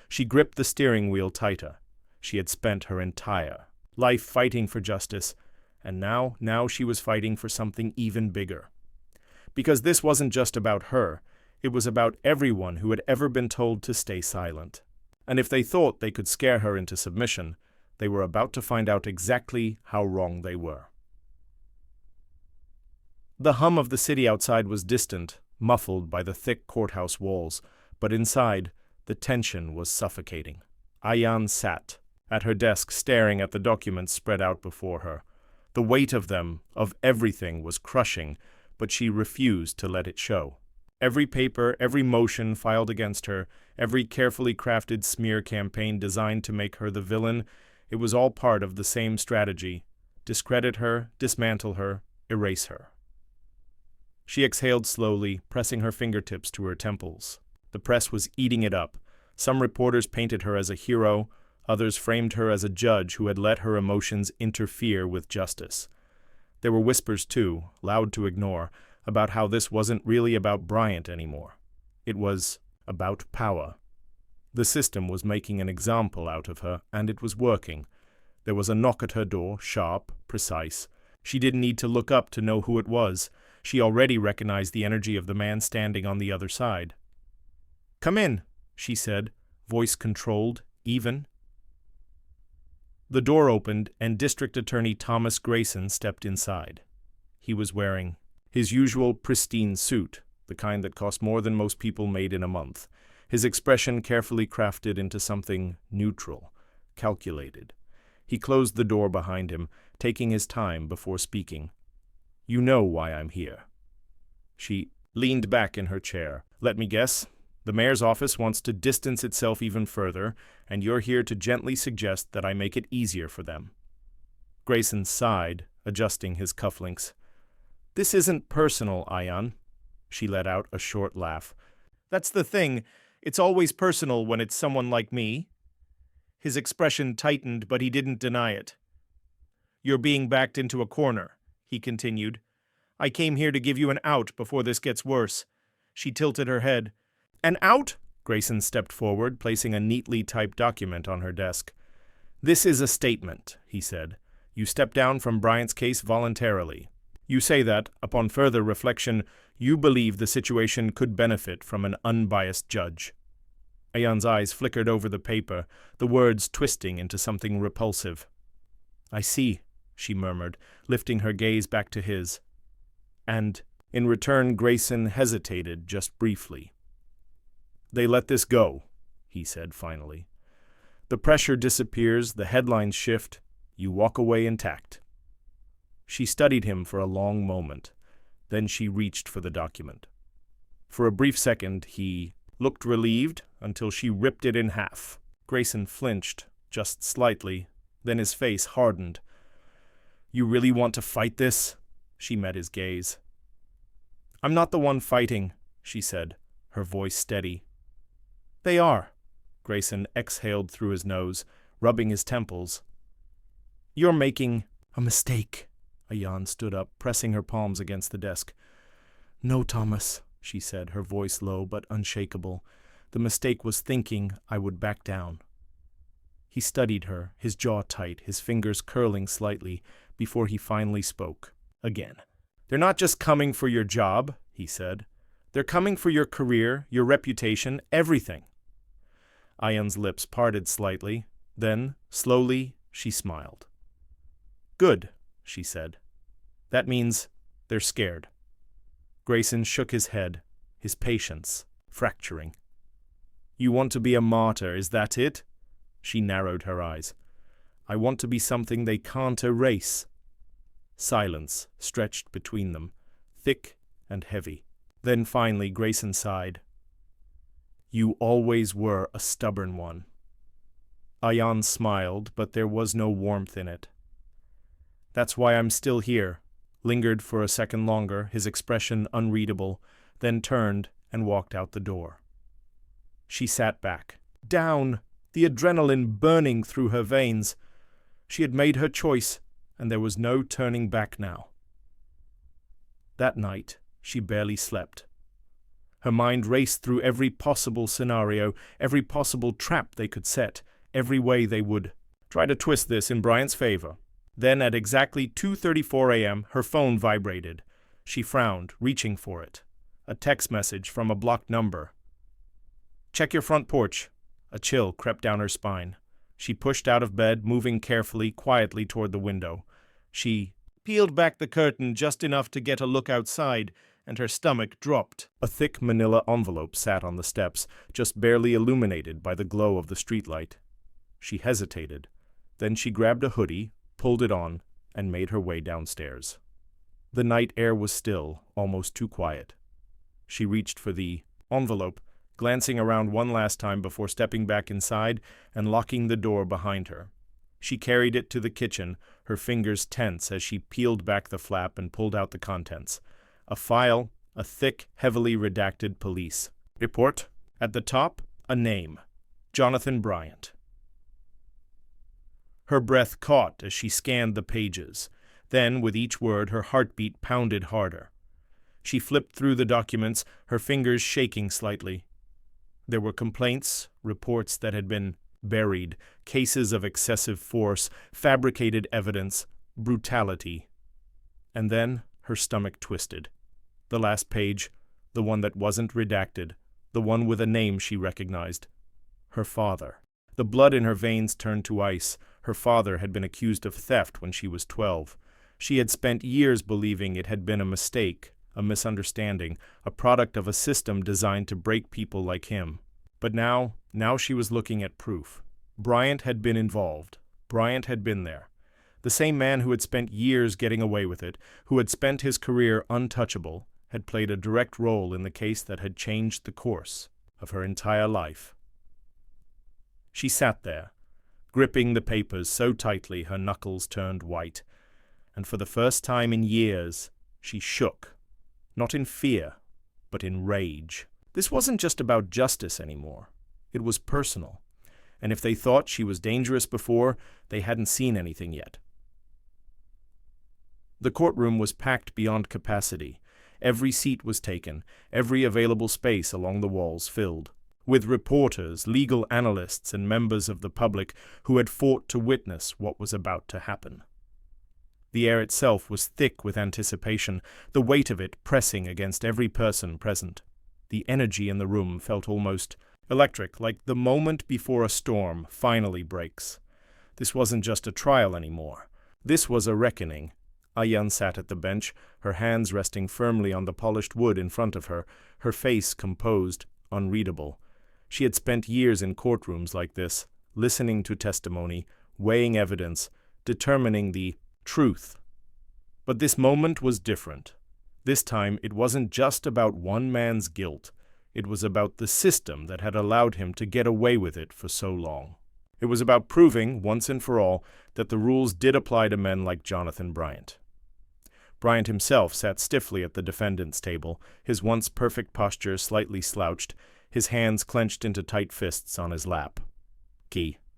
S1: She gripped the steering wheel tighter. She had spent her entire life fighting for justice, and now she was fighting for something even bigger. Because this wasn't just about her, it was about everyone who had ever been told to stay silent. And if they thought they could scare her into submission, they were about to find out exactly how wrong they were. The hum of the city outside was distant, muffled by the thick courthouse walls, but inside, the tension was suffocating. Ayan sat at her desk, staring at the documents spread out before her. The weight of them, of everything, was crushing, but she refused to let it show. Every paper, every motion filed against her, every carefully crafted smear campaign designed to make her the villain, it was all part of the same strategy: discredit her, dismantle her, erase her. She exhaled slowly, pressing her fingertips to her temples. The press was eating it up. Some reporters painted her as a hero, others framed her as a judge who had let her emotions interfere with justice. There were whispers, too, loud to ignore, about how this wasn't really about Bryant anymore. It was about power. The system was making an example out of her, and it was working. There was a knock at her door, sharp, precise. She didn't need to look up to know who it was. She already recognized the energy of the man standing on the other side. "Come in," she said, voice controlled, even. The door opened, and District Attorney Thomas Grayson stepped inside. He was wearing his usual pristine suit, the kind that cost more than most people made in a month, his expression carefully crafted into something neutral, calculated. He closed the door behind him, taking his time before speaking. "You know why I'm here." She leaned back in her chair. "Let me guess. The mayor's office wants to distance itself even further, and you're here to gently suggest that I make it easier for them." Grayson sighed, adjusting his cufflinks. "This isn't personal, Ayan." She let out a short laugh. "That's the thing. It's always personal when it's someone like me." His expression tightened, but he didn't deny it. "You're being backed into a corner," he continued. "I came here to give you an out before this gets worse." She tilted her head. "An out?" Grayson stepped forward, placing a neatly typed document on her desk. "This is a statement," he said. "You stepped down from Bryant's case voluntarily. You say that, upon further reflection, you believe the situation could benefit from an unbiased judge." Ayan's eyes flickered over the paper, the words twisting into something repulsive. "I see," she murmured, lifting her gaze back to his. And, in return, Grayson hesitated just briefly. "They let this go," he said finally. "The pressure disappears, the headlines shift, you walk away intact." She studied him for a long moment. Then she reached for the document. For a brief second, he looked relieved until she ripped it in half. Grayson flinched, just slightly, then his face hardened. "You really want to fight this?" She met his gaze. "I'm not the one fighting," she said, her voice steady. "They are," Grayson exhaled through his nose, rubbing his temples. "You're making a mistake." Ayan stood up, pressing her palms against the desk. "No, Thomas," she said, her voice low but unshakable. "The mistake was thinking I would back down." He studied her, his jaw tight, his fingers curling slightly, before he finally spoke. Again. "They're not just coming for your job," he said. "They're coming for your career, your reputation, everything." Ayan's lips parted slightly. Then, slowly, she smiled. "Good," she said. "That means they're scared." Grayson shook his head, his patience fracturing. "You want to be a martyr, is that it?" She narrowed her eyes. "I want to be something they can't erase." Silence stretched between them, thick and heavy. Then finally Grayson sighed. "You always were a stubborn one." Ayan smiled, but there was no warmth in it. "That's why I'm still here," lingered for a second longer, his expression unreadable, then turned and walked out the door. She sat back, down, the adrenaline burning through her veins. She had made her choice, and there was no turning back now. That night, she barely slept. Her mind raced through every possible scenario, every possible trap they could set, every way they would try to twist this in Bryant's favor. Then at exactly 2:34 a.m., her phone vibrated. She frowned, reaching for it. A text message from a blocked number. "Check your front porch." A chill crept down her spine. She pushed out of bed, moving carefully, quietly toward the window. She peeled back the curtain just enough to get a look outside, and her stomach dropped. A thick manila envelope sat on the steps, just barely illuminated by the glow of the streetlight. She hesitated. Then she grabbed a hoodie, pulled it on, and made her way downstairs. The night air was still, almost too quiet. She reached for the envelope, glancing around one last time before stepping back inside and locking the door behind her. She carried it to the kitchen, her fingers tense as she peeled back the flap and pulled out the contents. A file, a thick, heavily redacted police report. At the top, a name. Jonathan Bryant. Her breath caught as she scanned the pages. Then, with each word, her heartbeat pounded harder. She flipped through the documents, her fingers shaking slightly. There were complaints, reports that had been buried, cases of excessive force, fabricated evidence, brutality. And then her stomach twisted. The last page, the one that wasn't redacted, the one with a name she recognized. Her father. The blood in her veins turned to ice. Her father had been accused of theft when she was 12. She had spent years believing it had been a mistake, a misunderstanding, a product of a system designed to break people like him. But now she was looking at proof. Bryant had been involved. Bryant had been there. The same man who had spent years getting away with it, who had spent his career untouchable, had played a direct role in the case that had changed the course of her entire life. She sat there, gripping the papers so tightly her knuckles turned white, and for the first time in years, she shook. Not in fear, but in rage. This wasn't just about justice anymore. It was personal. And if they thought she was dangerous before, they hadn't seen anything yet. The courtroom was packed beyond capacity. Every seat was taken, every available space along the walls filled, with reporters, legal analysts, and members of the public who had fought to witness what was about to happen. The air itself was thick with anticipation, the weight of it pressing against every person present. The energy in the room felt almost electric, like the moment before a storm finally breaks. This wasn't just a trial anymore. This was a reckoning. Ayan sat at the bench, her hands resting firmly on the polished wood in front of her, her face composed, unreadable. She had spent years in courtrooms like this, listening to testimony, weighing evidence, determining the truth. But this moment was different. This time, it wasn't just about one man's guilt. It was about the system that had allowed him to get away with it for so long. It was about proving, once and for all, that the rules did apply to men like Jonathan Bryant. Bryant himself sat stiffly at the defendant's table, his once perfect posture slightly slouched, his hands clenched into tight fists on his lap.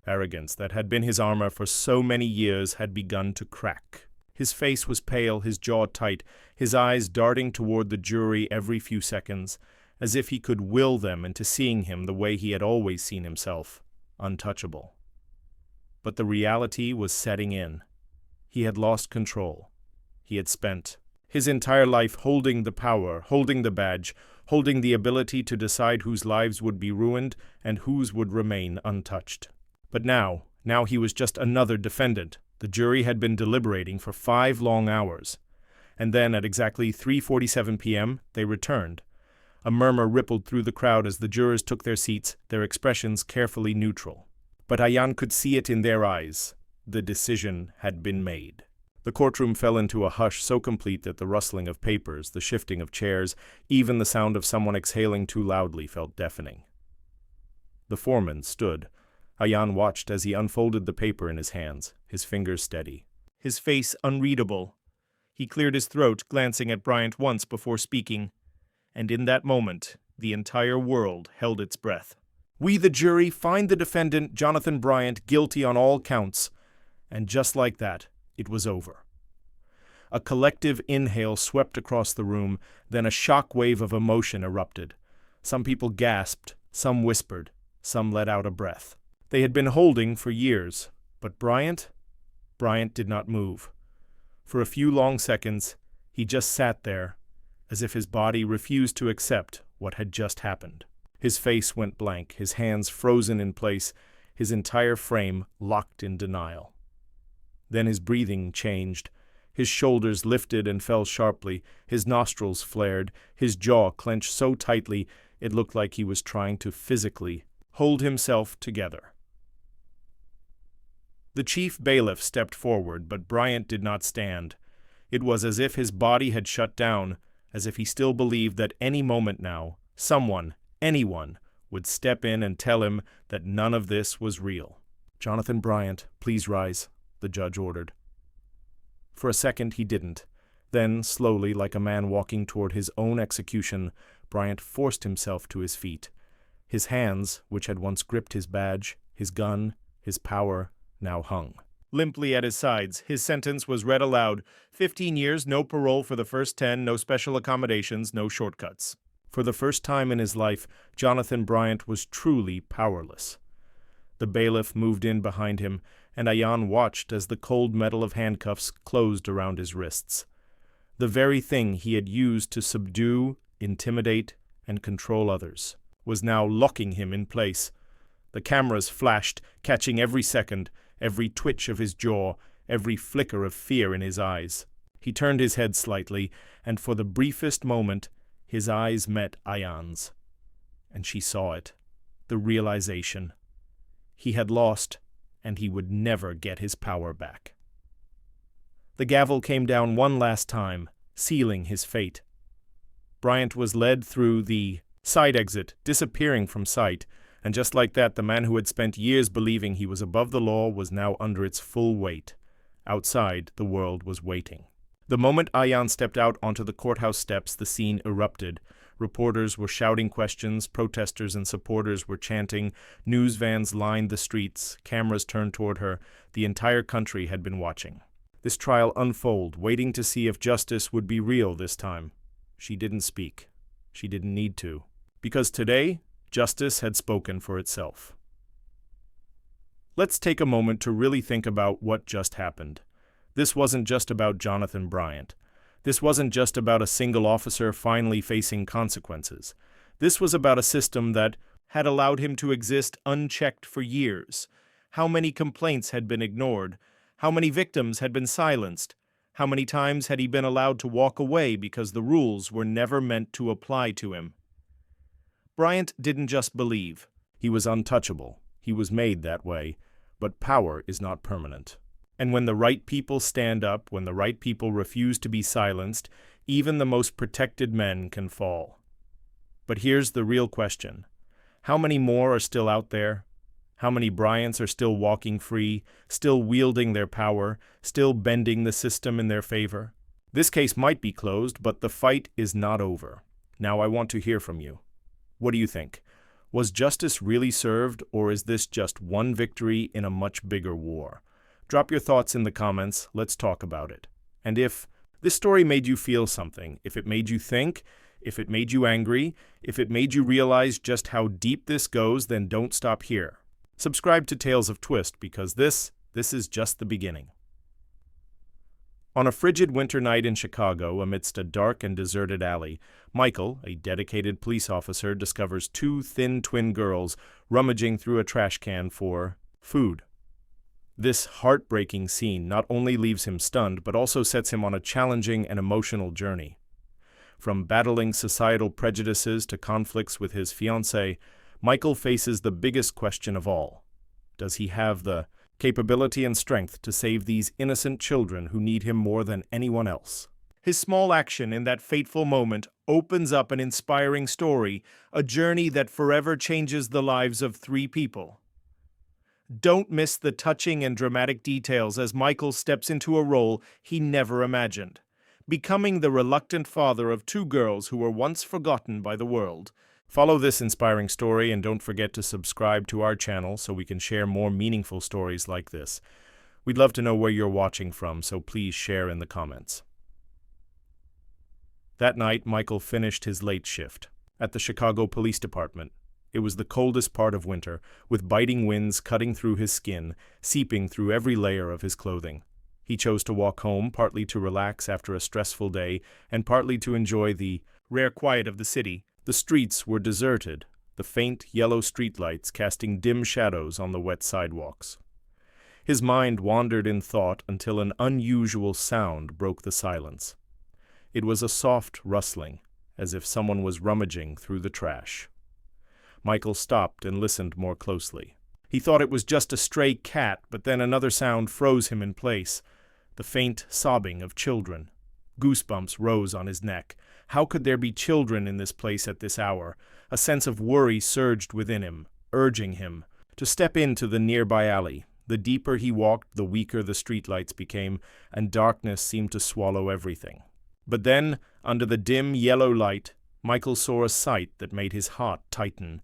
S1: Arrogance that had been his armor for so many years had begun to crack. His face was pale, his jaw tight, his eyes darting toward the jury every few seconds, as if he could will them into seeing him the way he had always seen himself, untouchable. But the reality was setting in. He had lost control. He had spent his entire life holding the power, holding the badge, holding the ability to decide whose lives would be ruined and whose would remain untouched. But now he was just another defendant. The jury had been deliberating for 5 long hours. And then at exactly 3:47 p.m., they returned. A murmur rippled through the crowd as the jurors took their seats, their expressions carefully neutral. But Ayan could see it in their eyes. The decision had been made. The courtroom fell into a hush so complete that the rustling of papers, the shifting of chairs, even the sound of someone exhaling too loudly felt deafening. The foreman stood. Ayan watched as he unfolded the paper in his hands, his fingers steady, his face unreadable. He cleared his throat, glancing at Bryant once before speaking, and in that moment, the entire world held its breath. "We, the jury, find the defendant, Jonathan Bryant, guilty on all counts." And just like that, it was over. A collective inhale swept across the room, then a shock wave of emotion erupted. Some people gasped, some whispered, some let out a breath. They had been holding for years, but Bryant did not move. For a few long seconds, he just sat there, as if his body refused to accept what had just happened. His face went blank, his hands frozen in place, his entire frame locked in denial. Then his breathing changed. His shoulders lifted and fell sharply, his nostrils flared, his jaw clenched so tightly it looked like he was trying to physically hold himself together. The chief bailiff stepped forward, but Bryant did not stand. It was as if his body had shut down, as if he still believed that any moment now, someone, anyone, would step in and tell him that none of this was real. "Jonathan Bryant, please rise," the judge ordered. For a second he didn't. Then, slowly, like a man walking toward his own execution, Bryant forced himself to his feet. His hands, which had once gripped his badge, his gun, his power, now hung limply at his sides. His sentence was read aloud. 15 years, no parole for the first 10, no special accommodations, no shortcuts. For the first time in his life, Jonathan Bryant was truly powerless. The bailiff moved in behind him, and Ayan watched as the cold metal of handcuffs closed around his wrists. The very thing he had used to subdue, intimidate, and control others was now locking him in place. The cameras flashed, catching every second, every twitch of his jaw, every flicker of fear in his eyes. He turned his head slightly, and for the briefest moment, his eyes met Ayan's. And she saw it, the realization. He had lost, and he would never get his power back. The gavel came down one last time, sealing his fate. Bryant was led through the side exit, disappearing from sight, and just like that, the man who had spent years believing he was above the law was now under its full weight. Outside, the world was waiting. The moment Ayan stepped out onto the courthouse steps, the scene erupted. Reporters were shouting questions, protesters and supporters were chanting, news vans lined the streets, cameras turned toward her. The entire country had been watching this trial unfold, waiting to see if justice would be real this time. She didn't speak. She didn't need to. Because today, justice had spoken for itself. Let's take a moment to really think about what just happened. This wasn't just about Jonathan Bryant. This wasn't just about a single officer finally facing consequences. This was about a system that had allowed him to exist unchecked for years. How many complaints had been ignored? How many victims had been silenced? How many times had he been allowed to walk away because the rules were never meant to apply to him? Bryant didn't just believe. He was untouchable. He was made that way. But power is not permanent. And when the right people stand up, when the right people refuse to be silenced, Even the most protected men can fall. But here's the real question. How many more are still out there? How many Bryants are still walking free, still wielding their power, still bending the system in their favor? This case might be closed, but the fight is not over. Now I want to hear from you. What do you think? Was justice really served, or is this just one victory in a much bigger war? Drop your thoughts in the comments. Let's talk about it. And if this story made you feel something, if it made you think, if it made you angry, if it made you realize just how deep this goes, then don't stop here. Subscribe to Tales of Twist, because this is just the beginning. On a frigid winter night in Chicago, amidst a dark and deserted alley, Michael, a dedicated police officer, discovers two thin twin girls rummaging through a trash can for food. This heartbreaking scene not only leaves him stunned, but also sets him on a challenging and emotional journey. From battling societal prejudices to conflicts with his fiancée, Michael faces the biggest question of all. Does he have the capability and strength to save these innocent children who need him more than anyone else? His small action in that fateful moment opens up an inspiring story, a journey that forever changes the lives of three people. Don't miss the touching and dramatic details as Michael steps into a role he never imagined, becoming the reluctant father of two girls who were once forgotten by the world. Follow this inspiring story and don't forget to subscribe to our channel so we can share more meaningful stories like this. We'd love to know where you're watching from, so please share in the comments. That night, Michael finished his late shift at the Chicago Police Department. It was the coldest part of winter, with biting winds cutting through his skin, seeping through every layer of his clothing. He chose to walk home, partly to relax after a stressful day, and partly to enjoy the rare quiet of the city. The streets were deserted, the faint yellow streetlights casting dim shadows on the wet sidewalks. His mind wandered in thought until an unusual sound broke the silence. It was a soft rustling, as if someone was rummaging through the trash. Michael stopped and listened more closely. He thought it was just a stray cat, but then another sound froze him in place, the faint sobbing of children. Goosebumps rose on his neck. How could there be children in this place at this hour? A sense of worry surged within him, urging him to step into the nearby alley. The deeper he walked, the weaker the streetlights became, and darkness seemed to swallow everything. But then, under the dim yellow light, Michael saw a sight that made his heart tighten.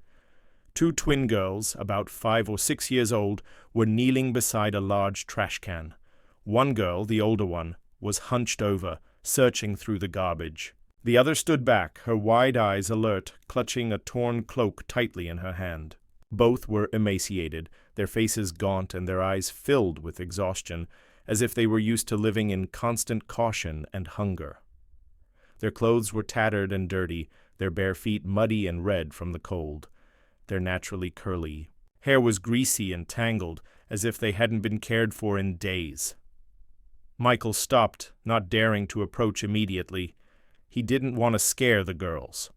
S1: Two twin girls, about 5 or 6 years old, were kneeling beside a large trash can. One girl, the older one, was hunched over, searching through the garbage. The other stood back, her wide eyes alert, clutching a torn cloak tightly in her hand. Both were emaciated, their faces gaunt and their eyes filled with exhaustion, as if they were used to living in constant caution and hunger. Their clothes were tattered and dirty, their bare feet muddy and red from the cold. Their naturally curly hair was greasy and tangled, as if they hadn't been cared for in days. Michael stopped, not daring to approach immediately. He didn't want to scare the girls.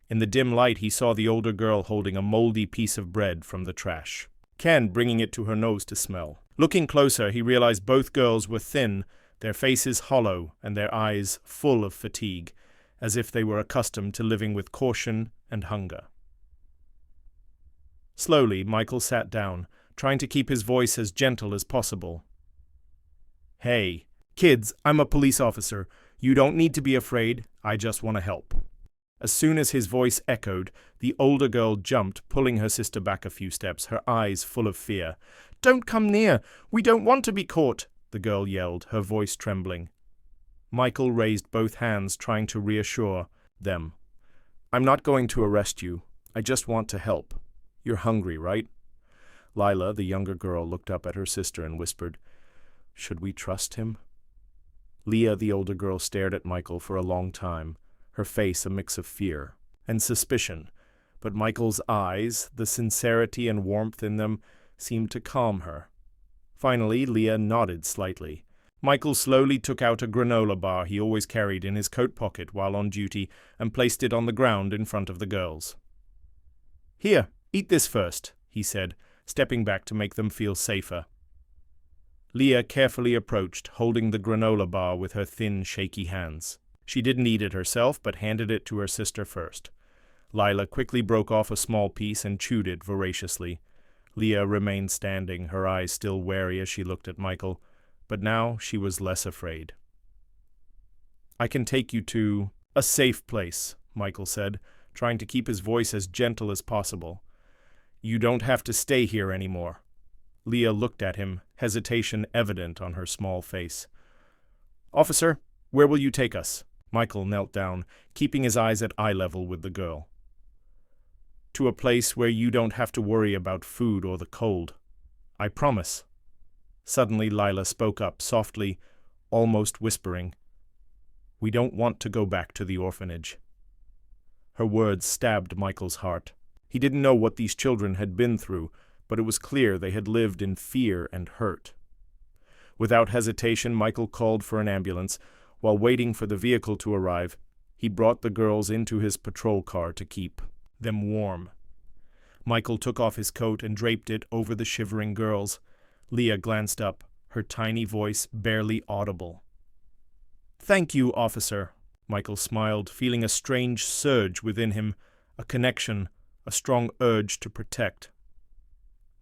S1: In the dim light, he saw the older girl holding a moldy piece of bread from the trash, Ken bringing it to her nose to smell. Looking closer, he realized both girls were thin, their faces hollow and their eyes full of fatigue, as if they were accustomed to living with caution and hunger. Slowly, Michael sat down, trying to keep his voice as gentle as possible. "Hey, kids, I'm a police officer. You don't need to be afraid, I just want to help." As soon as his voice echoed, the older girl jumped, pulling her sister back a few steps, her eyes full of fear. "Don't come near! We don't want to be caught!" the girl yelled, her voice trembling. Michael raised both hands, trying to reassure them. "I'm not going to arrest you. I just want to help. You're hungry, right?" Lila, the younger girl, looked up at her sister and whispered, "Should we trust him?" Leah, the older girl, stared at Michael for a long time, her face a mix of fear and suspicion, but Michael's eyes, the sincerity and warmth in them, seemed to calm her. Finally, Leah nodded slightly. Michael slowly took out a granola bar he always carried in his coat pocket while on duty and placed it on the ground in front of the girls. "Here, eat this first," he said, stepping back to make them feel safer. Leah carefully approached, holding the granola bar with her thin, shaky hands. She didn't eat it herself, but handed it to her sister first. Lila quickly broke off a small piece and chewed it voraciously. Leah remained standing, her eyes still wary as she looked at Michael, but now she was less afraid. "I can take you to a safe place," Michael said, trying to keep his voice as gentle as possible. "You don't have to stay here anymore." Leah looked at him, hesitation evident on her small face. "Officer, where will you take us?" Michael knelt down, keeping his eyes at eye level with the girl. "To a place where you don't have to worry about food or the cold. I promise." Suddenly Lila spoke up, softly, almost whispering. "We don't want to go back to the orphanage." Her words stabbed Michael's heart. He didn't know what these children had been through, but it was clear they had lived in fear and hurt. Without hesitation, Michael called for an ambulance. While waiting for the vehicle to arrive, he brought the girls into his patrol car to keep them warm. Michael took off his coat and draped it over the shivering girls. Leah glanced up, her tiny voice barely audible. "Thank you, officer." Michael smiled, feeling a strange surge within him, a connection, a strong urge to protect.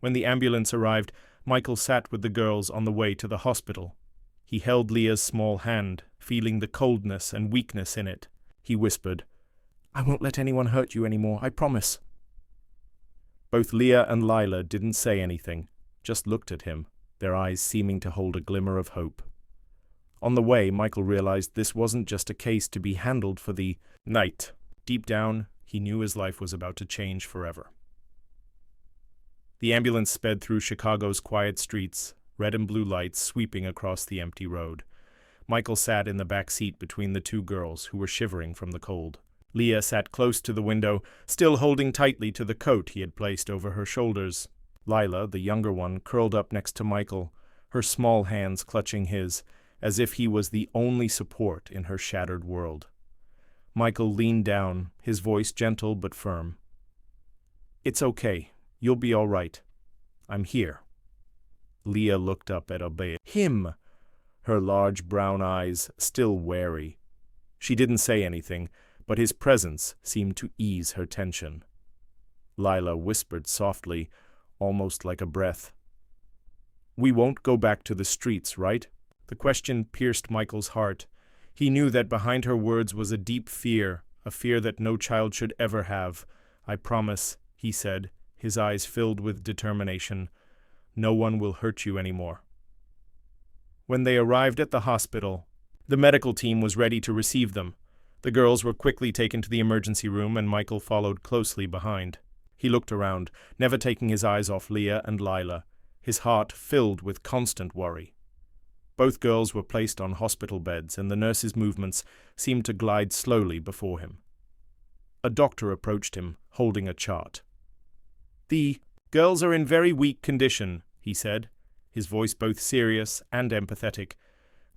S1: When the ambulance arrived, Michael sat with the girls on the way to the hospital. He held Leah's small hand, feeling the coldness and weakness in it. He whispered, "I won't let anyone hurt you anymore, I promise." Both Leah and Lila didn't say anything, just looked at him, their eyes seeming to hold a glimmer of hope. On the way, Michael realized this wasn't just a case to be handled for the night. Deep down, he knew his life was about to change forever. The ambulance sped through Chicago's quiet streets, red and blue lights sweeping across the empty road. Michael sat in the back seat between the two girls who were shivering from the cold. Leah sat close to the window, still holding tightly to the coat he had placed over her shoulders. Lila, the younger one, curled up next to Michael, her small hands clutching his, as if he was the only support in her shattered world. Michael leaned down, his voice gentle but firm. "It's okay. You'll be all right. I'm here." Leah looked up at him, her large brown eyes still wary. She didn't say anything, but his presence seemed to ease her tension. Lila whispered softly, almost like a breath. "We won't go back to the streets, right?" The question pierced Michael's heart. He knew that behind her words was a deep fear, a fear that no child should ever have. "I promise," he said, his eyes filled with determination. "No one will hurt you anymore." When they arrived at the hospital, the medical team was ready to receive them. The girls were quickly taken to the emergency room, and Michael followed closely behind. He looked around, never taking his eyes off Leah and Lila, his heart filled with constant worry. Both girls were placed on hospital beds, and the nurse's movements seemed to glide slowly before him. A doctor approached him, holding a chart. "The girls are in very weak condition," he said, his voice both serious and empathetic.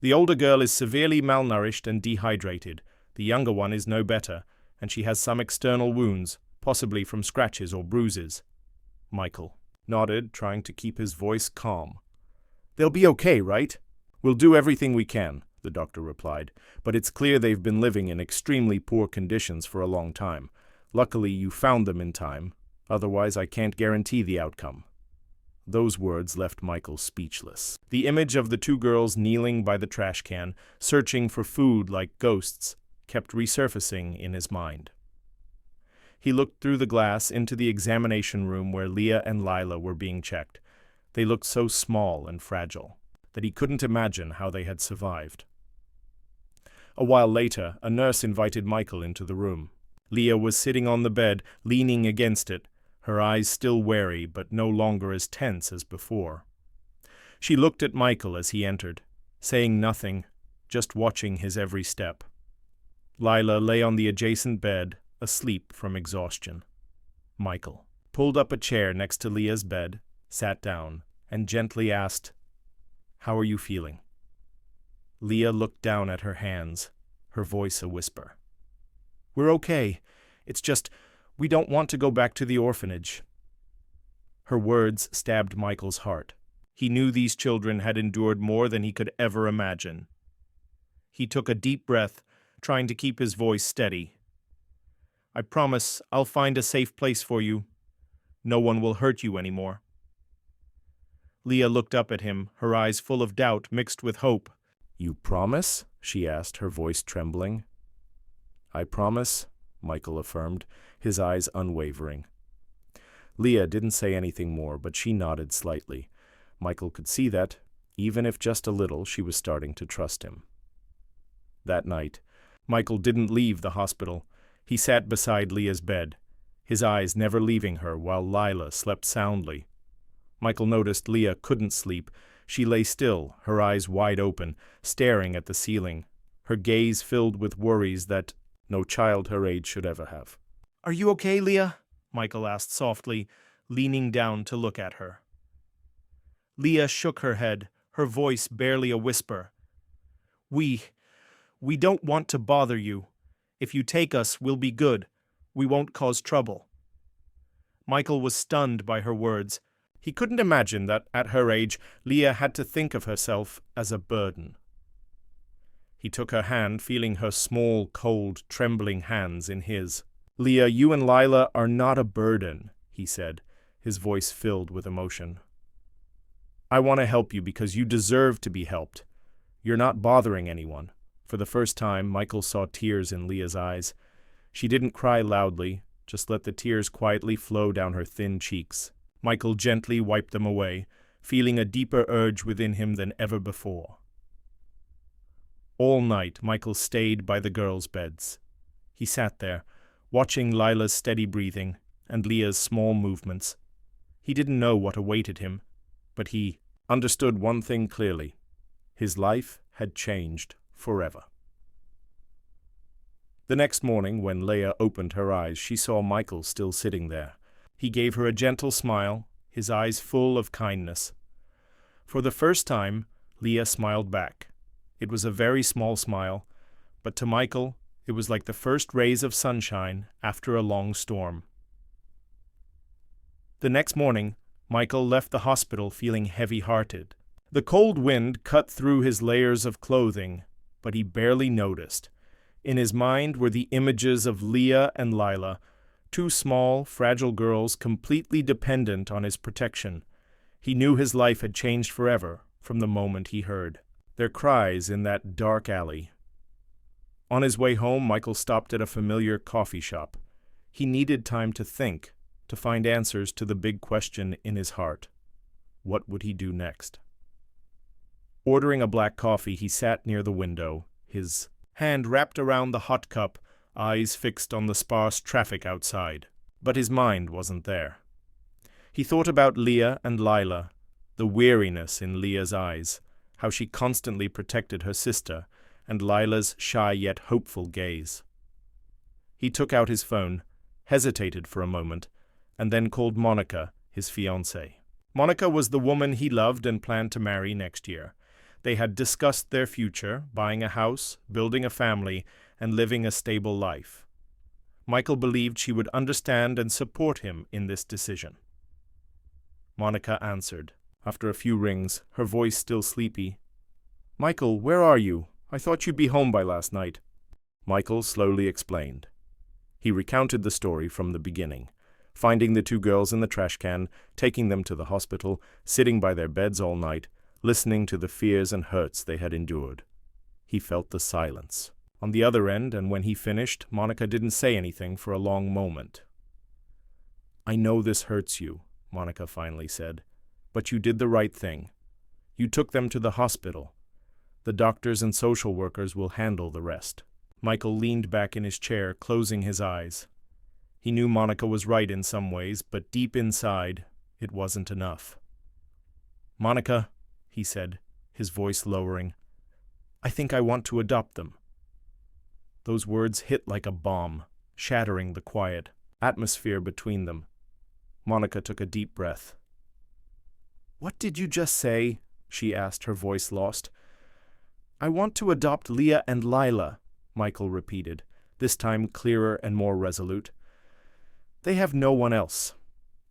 S1: "The older girl is severely malnourished and dehydrated. The younger one is no better, and she has some external wounds, possibly from scratches or bruises." Michael nodded, trying to keep his voice calm. "They'll be okay, right?" "We'll do everything we can," the doctor replied, "but it's clear they've been living in extremely poor conditions for a long time. Luckily, you found them in time. Otherwise, I can't guarantee the outcome." Those words left Michael speechless. The image of the two girls kneeling by the trash can, searching for food like ghosts, kept resurfacing in his mind. He looked through the glass into the examination room where Leah and Lila were being checked. They looked so small and fragile that he couldn't imagine how they had survived. A while later, a nurse invited Michael into the room. Leah was sitting on the bed, leaning against it, her eyes still wary but no longer as tense as before. She looked at Michael as he entered, saying nothing, just watching his every step. Lila lay on the adjacent bed, asleep from exhaustion. Michael pulled up a chair next to Leah's bed, sat down, and gently asked, "How are you feeling?" Leah looked down at her hands, her voice a whisper. "We're okay. It's just, we don't want to go back to the orphanage." Her words stabbed Michael's heart. He knew these children had endured more than he could ever imagine. He took a deep breath, trying to keep his voice steady. "I promise I'll find a safe place for you. No one will hurt you anymore." Leah looked up at him, her eyes full of doubt mixed with hope. "You promise?" she asked, her voice trembling. "I promise," Michael affirmed, his eyes unwavering. Leah didn't say anything more, but she nodded slightly. Michael could see that, even if just a little, she was starting to trust him. That night, Michael didn't leave the hospital. He sat beside Leah's bed, his eyes never leaving her while Lila slept soundly. Michael noticed Leah couldn't sleep. She lay still, her eyes wide open, staring at the ceiling, her gaze filled with worries that no child her age should ever have. "Are you okay, Leah?" Michael asked softly, leaning down to look at her. Leah shook her head, her voice barely a whisper. We don't want to bother you. If you take us, we'll be good. We won't cause trouble." Michael was stunned by her words. He couldn't imagine that, at her age, Leah had to think of herself as a burden. He took her hand, feeling her small, cold, trembling hands in his. "Leah, you and Lila are not a burden," he said, his voice filled with emotion. "I want to help you because you deserve to be helped. You're not bothering anyone." For the first time, Michael saw tears in Leah's eyes. She didn't cry loudly, just let the tears quietly flow down her thin cheeks. Michael gently wiped them away, feeling a deeper urge within him than ever before. All night, Michael stayed by the girls' beds. He sat there, watching Lila's steady breathing and Leah's small movements. He didn't know what awaited him, but he understood one thing clearly. His life had changed forever. The next morning, when Leah opened her eyes, she saw Michael still sitting there. He gave her a gentle smile, his eyes full of kindness. For the first time, Leah smiled back. It was a very small smile, but to Michael, it was like the first rays of sunshine after a long storm. The next morning, Michael left the hospital feeling heavy-hearted. The cold wind cut through his layers of clothing, but he barely noticed. In his mind were the images of Leah and Lila, two small, fragile girls completely dependent on his protection. He knew his life had changed forever from the moment he heard their cries in that dark alley. On his way home, Michael stopped at a familiar coffee shop. He needed time to think, to find answers to the big question in his heart. What would he do next? Ordering a black coffee, he sat near the window, his hand wrapped around the hot cup, eyes fixed on the sparse traffic outside. But his mind wasn't there. He thought about Leah and Lila, the weariness in Leah's eyes, how she constantly protected her sister, and Lila's shy yet hopeful gaze. He took out his phone, hesitated for a moment, and then called Monica, his fiancée. Monica was the woman he loved and planned to marry next year. They had discussed their future, buying a house, building a family, and living a stable life. Michael believed she would understand and support him in this decision. Monica answered. After a few rings, her voice still sleepy. "Michael, where are you? I thought you'd be home by last night." Michael slowly explained. He recounted the story from the beginning, finding the two girls in the trash can, taking them to the hospital, sitting by their beds all night, listening to the fears and hurts they had endured. He felt the silence. On the other end, and when he finished, Monica didn't say anything for a long moment. "I know this hurts you," Monica finally said, "but you did the right thing. You took them to the hospital. The doctors and social workers will handle the rest." Michael leaned back in his chair, closing his eyes. He knew Monica was right in some ways, but deep inside, it wasn't enough. "Monica," he said, his voice lowering, "I think I want to adopt them." Those words hit like a bomb, shattering the quiet atmosphere between them. Monica took a deep breath. "What did you just say?" she asked, her voice lost. "I want to adopt Leah and Lila," Michael repeated, this time clearer and more resolute. "They have no one else.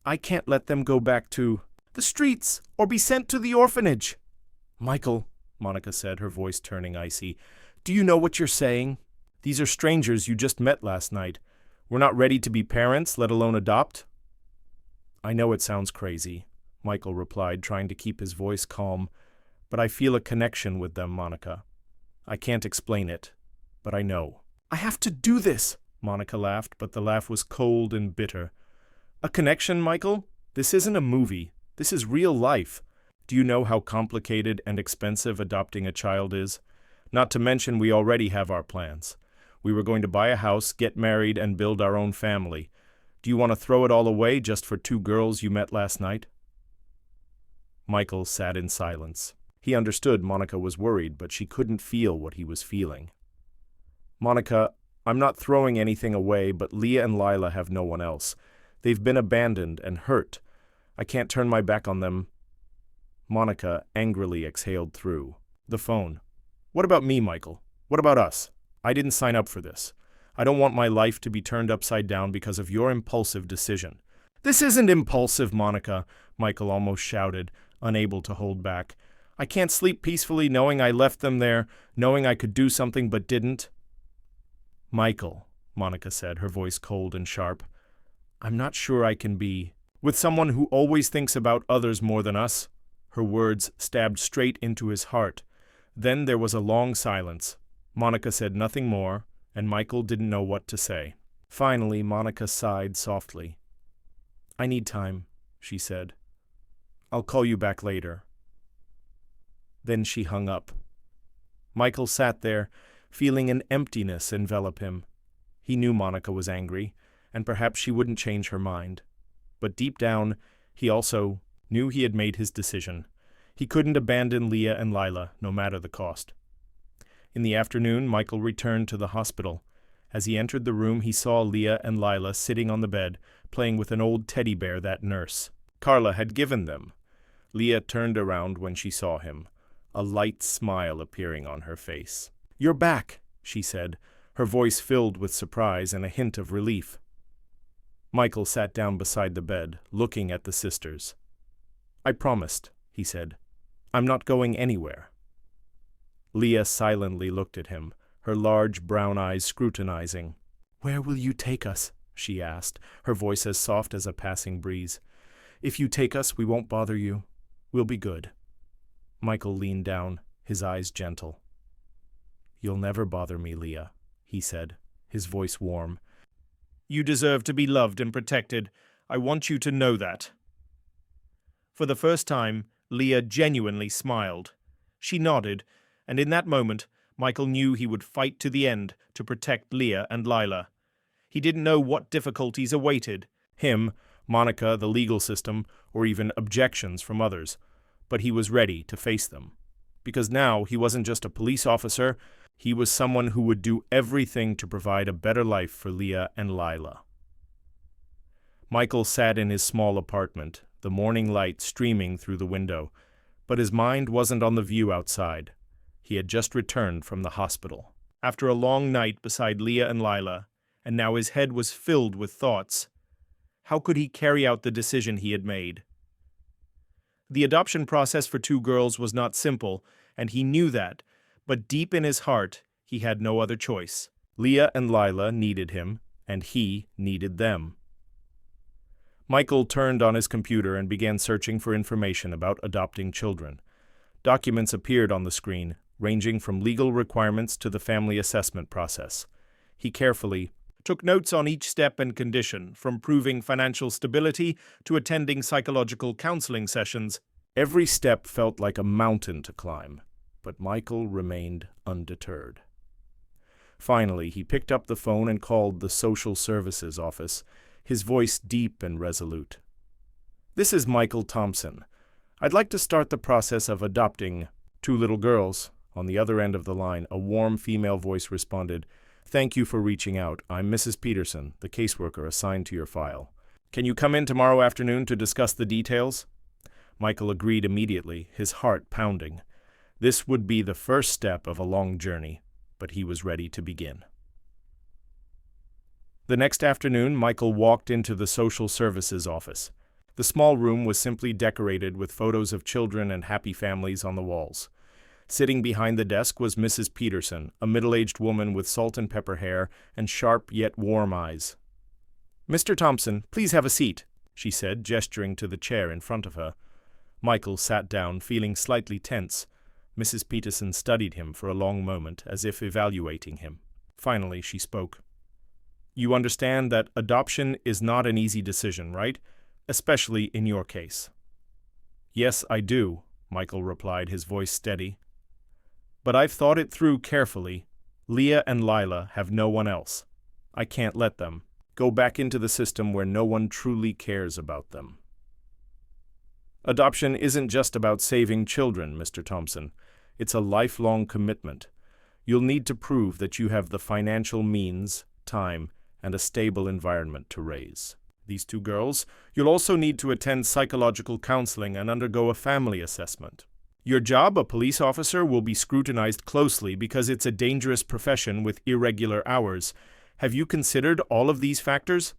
S1: I can't let them go back to the streets or be sent to the orphanage." "Michael," Monica said, her voice turning icy, "do you know what you're saying? These are strangers you just met last night. We're not ready to be parents, let alone adopt." "I know it sounds crazy," Michael replied, trying to keep his voice calm, "but I feel a connection with them, Monica. I can't explain it, but I know." "I have to do this," Monica laughed, but the laugh was cold and bitter. "A connection, Michael? This isn't a movie. This is real life. Do you know how complicated and expensive adopting a child is? Not to mention we already have our plans. We were going to buy a house, get married, and build our own family. Do you want to throw it all away just for two girls you met last night?" Michael sat in silence. He understood Monica was worried, but she couldn't feel what he was feeling. "Monica, I'm not throwing anything away, but Leah and Lila have no one else. They've been abandoned and hurt. I can't turn my back on them." Monica angrily exhaled through the phone. "What about me, Michael? What about us? I didn't sign up for this. I don't want my life to be turned upside down because of your impulsive decision." "This isn't impulsive, Monica," Michael almost shouted, unable to hold back. "I can't sleep peacefully knowing I left them there, knowing I could do something but didn't." "Michael," Monica said, her voice cold and sharp, "I'm not sure I can be with someone who always thinks about others more than us." Her words stabbed straight into his heart. Then there was a long silence. Monica said nothing more, and Michael didn't know what to say. Finally, Monica sighed softly. "I need time," she said. "I'll call you back later." Then she hung up. Michael sat there, feeling an emptiness envelop him. He knew Monica was angry, and perhaps she wouldn't change her mind. But deep down, he also knew he had made his decision. He couldn't abandon Leah and Lila, no matter the cost. In the afternoon, Michael returned to the hospital. As he entered the room, he saw Leah and Lila sitting on the bed, playing with an old teddy bear that nurse Carla had given them. Leah turned around when she saw him, a light smile appearing on her face. "You're back," she said, her voice filled with surprise and a hint of relief. Michael sat down beside the bed, looking at the sisters. "I promised," he said. "I'm not going anywhere." Leah silently looked at him, her large brown eyes scrutinizing. "Where will you take us?" she asked, her voice as soft as a passing breeze. "If you take us, we won't bother you. We'll be good." Michael leaned down, his eyes gentle. "You'll never bother me, Leah," he said, his voice warm. "You deserve to be loved and protected. I want you to know that." For the first time, Leah genuinely smiled. She nodded, and in that moment, Michael knew he would fight to the end to protect Leah and Lila. He didn't know what difficulties awaited him, Monica, the legal system, or even objections from others, but he was ready to face them. Because now he wasn't just a police officer, he was someone who would do everything to provide a better life for Leah and Lila. Michael sat in his small apartment, the morning light streaming through the window, but his mind wasn't on the view outside. He had just returned from the hospital. After a long night beside Leah and Lila, and now his head was filled with thoughts. How could he carry out the decision he had made? The adoption process for two girls was not simple, and he knew that, but deep in his heart, he had no other choice. Leah and Lila needed him, and he needed them. Michael turned on his computer and began searching for information about adopting children. Documents appeared on the screen, ranging from legal requirements to the family assessment process. He carefully took notes on each step and condition, from proving financial stability to attending psychological counseling sessions. Every step felt like a mountain to climb, but Michael remained undeterred. Finally, he picked up the phone and called the social services office, his voice deep and resolute. "This is Michael Thompson. I'd like to start the process of adopting two little girls." On the other end of the line, a warm female voice responded, "Thank you for reaching out. I'm Mrs. Peterson, the caseworker assigned to your file. Can you come in tomorrow afternoon to discuss the details?" Michael agreed immediately, his heart pounding. This would be the first step of a long journey, but he was ready to begin. The next afternoon, Michael walked into the social services office. The small room was simply decorated with photos of children and happy families on the walls. Sitting behind the desk was Mrs. Peterson, a middle-aged woman with salt and pepper hair and sharp yet warm eyes. "Mr. Thompson, please have a seat," she said, gesturing to the chair in front of her. Michael sat down, feeling slightly tense. Mrs. Peterson studied him for a long moment, as if evaluating him. Finally, she spoke. "You understand that adoption is not an easy decision, right? Especially in your case." "Yes, I do," Michael replied, his voice steady. "But I've thought it through carefully. Leah and Lila have no one else. I can't let them go back into the system where no one truly cares about them." Adoption isn't just about saving children, Mr. Thompson. It's a lifelong commitment. You'll need to prove that you have the financial means, time, and a stable environment to raise these two girls. You'll also need to attend psychological counseling and undergo a family assessment. Your job, a police officer, will be scrutinized closely because it's a dangerous profession with irregular hours. Have you considered all of these factors?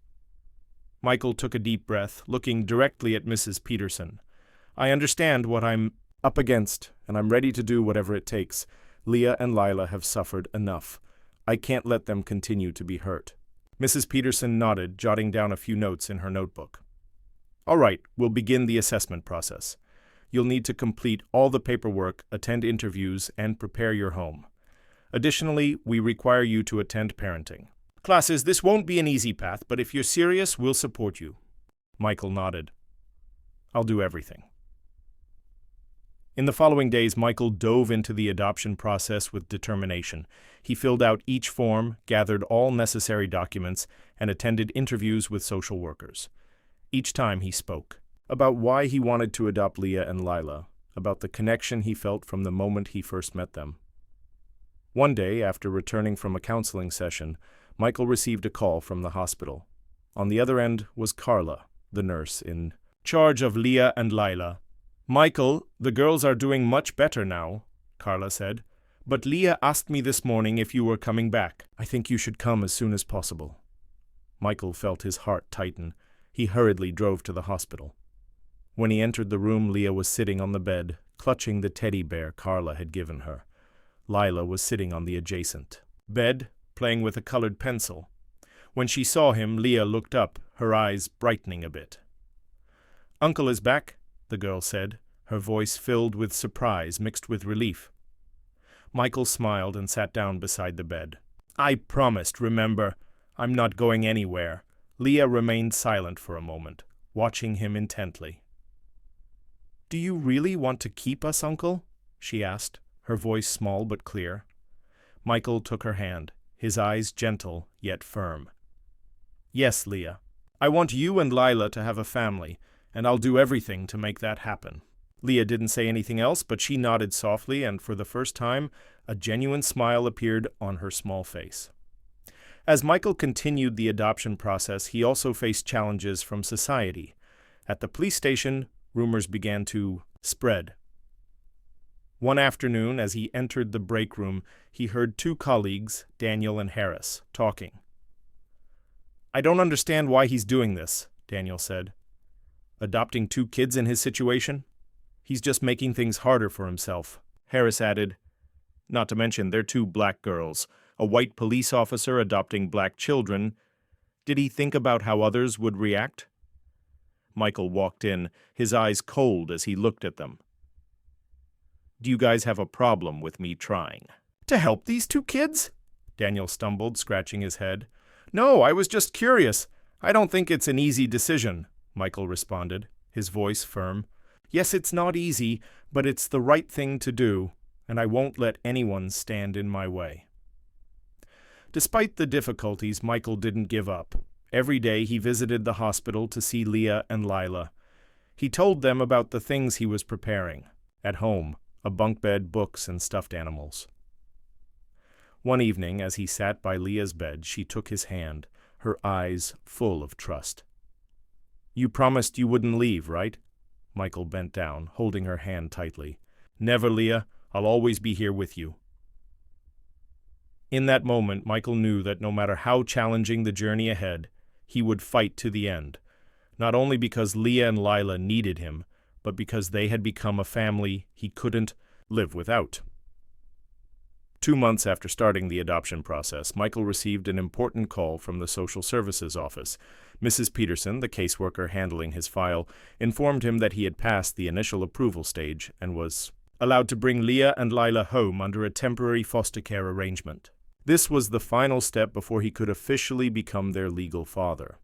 S1: Michael took a deep breath, looking directly at Mrs. Peterson. "I understand what I'm up against, and I'm ready to do whatever it takes. Leah and Lila have suffered enough. I can't let them continue to be hurt." Mrs. Peterson nodded, jotting down a few notes in her notebook. "All right, we'll begin the assessment process. You'll need to complete all the paperwork, attend interviews, and prepare your home. Additionally, we require you to attend parenting classes. This won't be an easy path, but if you're serious, we'll support you." Michael nodded. "I'll do everything." In the following days, Michael dove into the adoption process with determination. He filled out each form, gathered all necessary documents, and attended interviews with social workers. Each time he spoke about why he wanted to adopt Leah and Lila, about the connection he felt from the moment he first met them. One day, after returning from a counseling session, Michael received a call from the hospital. On the other end was Carla, the nurse in charge of Leah and Lila. "Michael, the girls are doing much better now," Carla said. "But Leah asked me this morning if you were coming back. I think you should come as soon as possible." Michael felt his heart tighten. He hurriedly drove to the hospital. When he entered the room, Leah was sitting on the bed, clutching the teddy bear Carla had given her. Lila was sitting on the adjacent bed, playing with a colored pencil. When she saw him, Leah looked up, her eyes brightening a bit. "Uncle is back," the girl said, her voice filled with surprise mixed with relief. Michael smiled and sat down beside the bed. "I promised, remember. I'm not going anywhere." Leah remained silent for a moment, watching him intently. "Do you really want to keep us, Uncle?" she asked, her voice small but clear. Michael took her hand, his eyes gentle yet firm. "Yes, Leah. I want you and Lila to have a family, and I'll do everything to make that happen." Leah didn't say anything else, but she nodded softly, and for the first time, a genuine smile appeared on her small face. As Michael continued the adoption process, he also faced challenges from society. At the police station, rumors began to spread. One afternoon, as he entered the break room, he heard two colleagues, Daniel and Harris, talking. "I don't understand why he's doing this," Daniel said. "Adopting two kids in his situation? He's just making things harder for himself." Harris added, "Not to mention they're two black girls, a white police officer adopting black children. Did he think about how others would react?" Michael walked in, his eyes cold as he looked at them. "Do you guys have a problem with me trying to help these two kids?" Daniel stumbled, scratching his head. "No, I was just curious. I don't think it's an easy decision," Michael responded, his voice firm. "Yes, it's not easy, but it's the right thing to do, and I won't let anyone stand in my way." Despite the difficulties, Michael didn't give up. Every day he visited the hospital to see Leah and Lila. He told them about the things he was preparing. At home, a bunk bed, books, and stuffed animals. One evening, as he sat by Leah's bed, she took his hand, her eyes full of trust. "You promised you wouldn't leave, right?" Michael bent down, holding her hand tightly. "Never, Leah. I'll always be here with you." In that moment, Michael knew that no matter how challenging the journey ahead, he would fight to the end, not only because Leah and Lila needed him, but because they had become a family he couldn't live without. 2 months after starting the adoption process, Michael received an important call from the Social Services Office. Mrs. Peterson, the caseworker handling his file, informed him that he had passed the initial approval stage and was allowed to bring Leah and Lila home under a temporary foster care arrangement. This was the final step before he could officially become their legal father.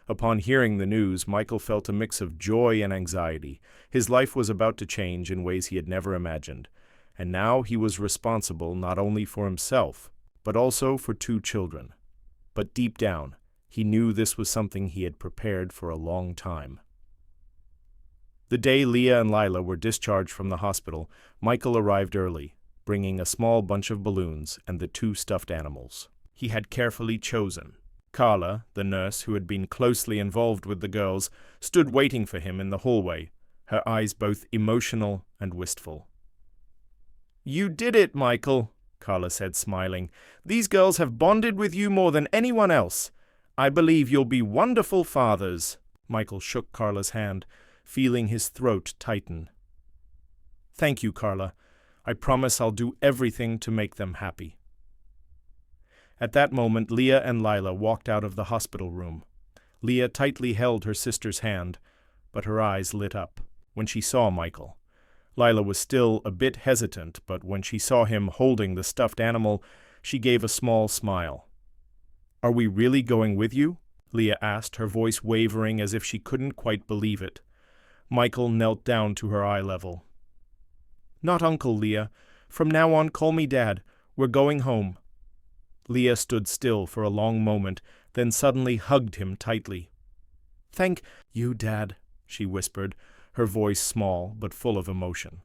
S1: Upon hearing the news, Michael felt a mix of joy and anxiety. His life was about to change in ways he had never imagined, and now he was responsible not only for himself, but also for 2 children. But deep down, he knew this was something he had prepared for a long time. The day Leah and Lila were discharged from the hospital, Michael arrived early, bringing a small bunch of balloons and the 2 stuffed animals he had carefully chosen. Carla, the nurse who had been closely involved with the girls, stood waiting for him in the hallway, her eyes both emotional and wistful. "You did it, Michael," Carla said, smiling. "These girls have bonded with you more than anyone else. I believe you'll be wonderful fathers." Michael shook Carla's hand, feeling his throat tighten. "Thank you, Carla. I promise I'll do everything to make them happy." At that moment, Leah and Lila walked out of the hospital room. Leah tightly held her sister's hand, but her eyes lit up when she saw Michael. Lila was still a bit hesitant, but when she saw him holding the stuffed animal, she gave a small smile. "Are we really going with you?" Leah asked, her voice wavering as if she couldn't quite believe it. Michael knelt down to her eye level. "Not Uncle, Leah. From now on, call me Dad. We're going home." Leah stood still for a long moment, then suddenly hugged him tightly. "Thank you, Dad," she whispered, her voice small but full of emotion.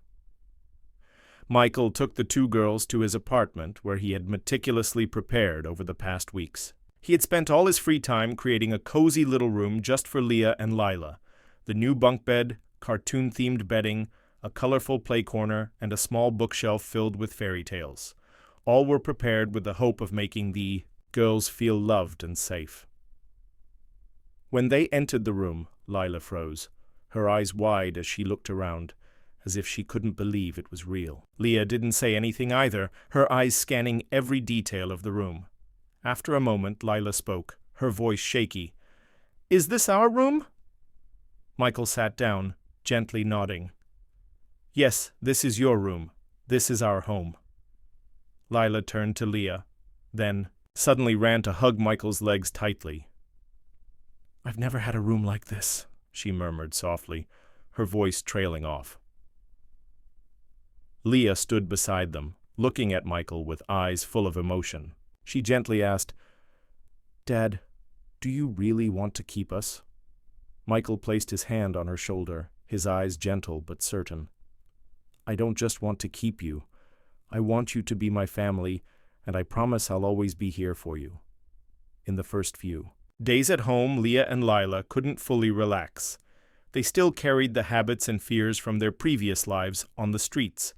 S1: Michael took the 2 girls to his apartment, where he had meticulously prepared over the past weeks. He had spent all his free time creating a cozy little room just for Leah and Lila. The new bunk bed, cartoon-themed bedding, a colorful play corner, and a small bookshelf filled with fairy tales. All were prepared with the hope of making the girls feel loved and safe. When they entered the room, Lila froze, her eyes wide as she looked around, as if she couldn't believe it was real. Leah didn't say anything either, her eyes scanning every detail of the room. After a moment, Lila spoke, her voice shaky. "Is this our room?" Michael sat down, gently nodding. "Yes, this is your room. This is our home." Lila turned to Leah, then suddenly ran to hug Michael's legs tightly. "I've never had a room like this," she murmured softly, her voice trailing off. Leah stood beside them, looking at Michael with eyes full of emotion. She gently asked, "Dad, do you really want to keep us?" Michael placed his hand on her shoulder, his eyes gentle but certain. "I don't just want to keep you. I want you to be my family, and I promise I'll always be here for you." In the first few days at home, Leah and Lila couldn't fully relax. They still carried the habits and fears from their previous lives on the streets.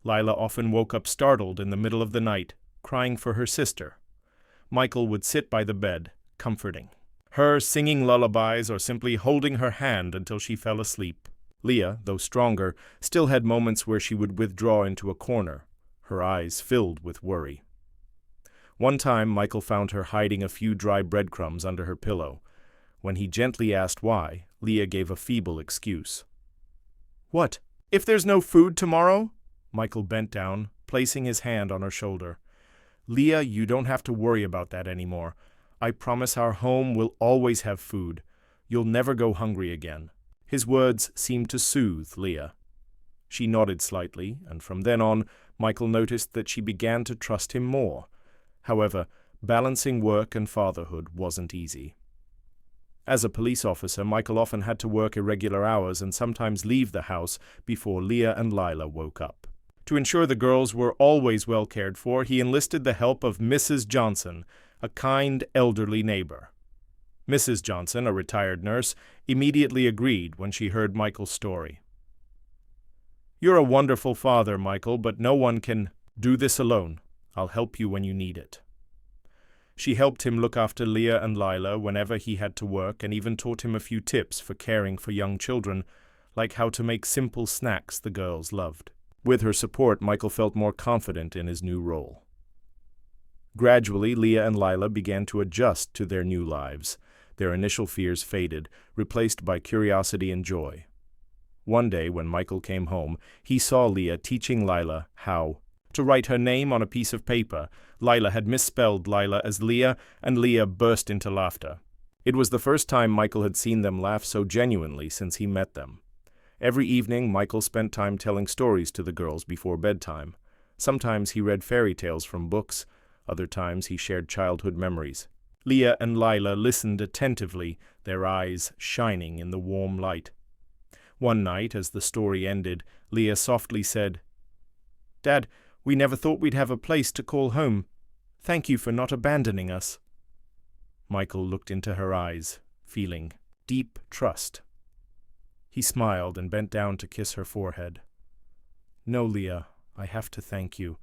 S1: Lila often woke up startled in the middle of the night, crying for her sister. Michael would sit by the bed, comforting her, singing lullabies or simply holding her hand until she fell asleep. Leah, though stronger, still had moments where she would withdraw into a corner, her eyes filled with worry. One time, Michael found her hiding a few dry breadcrumbs under her pillow. When he gently asked why, Leah gave a feeble excuse. "What? If there's no food tomorrow?" Michael bent down, placing his hand on her shoulder. "Leah, you don't have to worry about that anymore. I promise our home will always have food. You'll never go hungry again." His words seemed to soothe Leah. She nodded slightly, and from then on, Michael noticed that she began to trust him more. However, balancing work and fatherhood wasn't easy. As a police officer, Michael often had to work irregular hours and sometimes leave the house before Leah and Lila woke up. To ensure the girls were always well cared for, he enlisted the help of Mrs. Johnson, a kind elderly neighbor. Mrs. Johnson, a retired nurse, immediately agreed when she heard Michael's story. "You're a wonderful father, Michael, but no one can do this alone. I'll help you when you need it." She helped him look after Leah and Lila whenever he had to work and even taught him a few tips for caring for young children, like how to make simple snacks the girls loved. With her support, Michael felt more confident in his new role. Gradually, Leah and Lila began to adjust to their new lives. Their initial fears faded, replaced by curiosity and joy. One day, when Michael came home, he saw Leah teaching Lila how to write her name on a piece of paper. Lila had misspelled Lila as Leah, and Leah burst into laughter. It was the first time Michael had seen them laugh so genuinely since he met them. Every evening, Michael spent time telling stories to the girls before bedtime. Sometimes he read fairy tales from books, other times he shared childhood memories. Leah and Lila listened attentively, their eyes shining in the warm light. One night, as the story ended, Leah softly said, "Dad, we never thought we'd have a place to call home. Thank you for not abandoning us." Michael looked into her eyes, feeling deep trust. He smiled and bent down to kiss her forehead. "No, Leah, I have to thank you.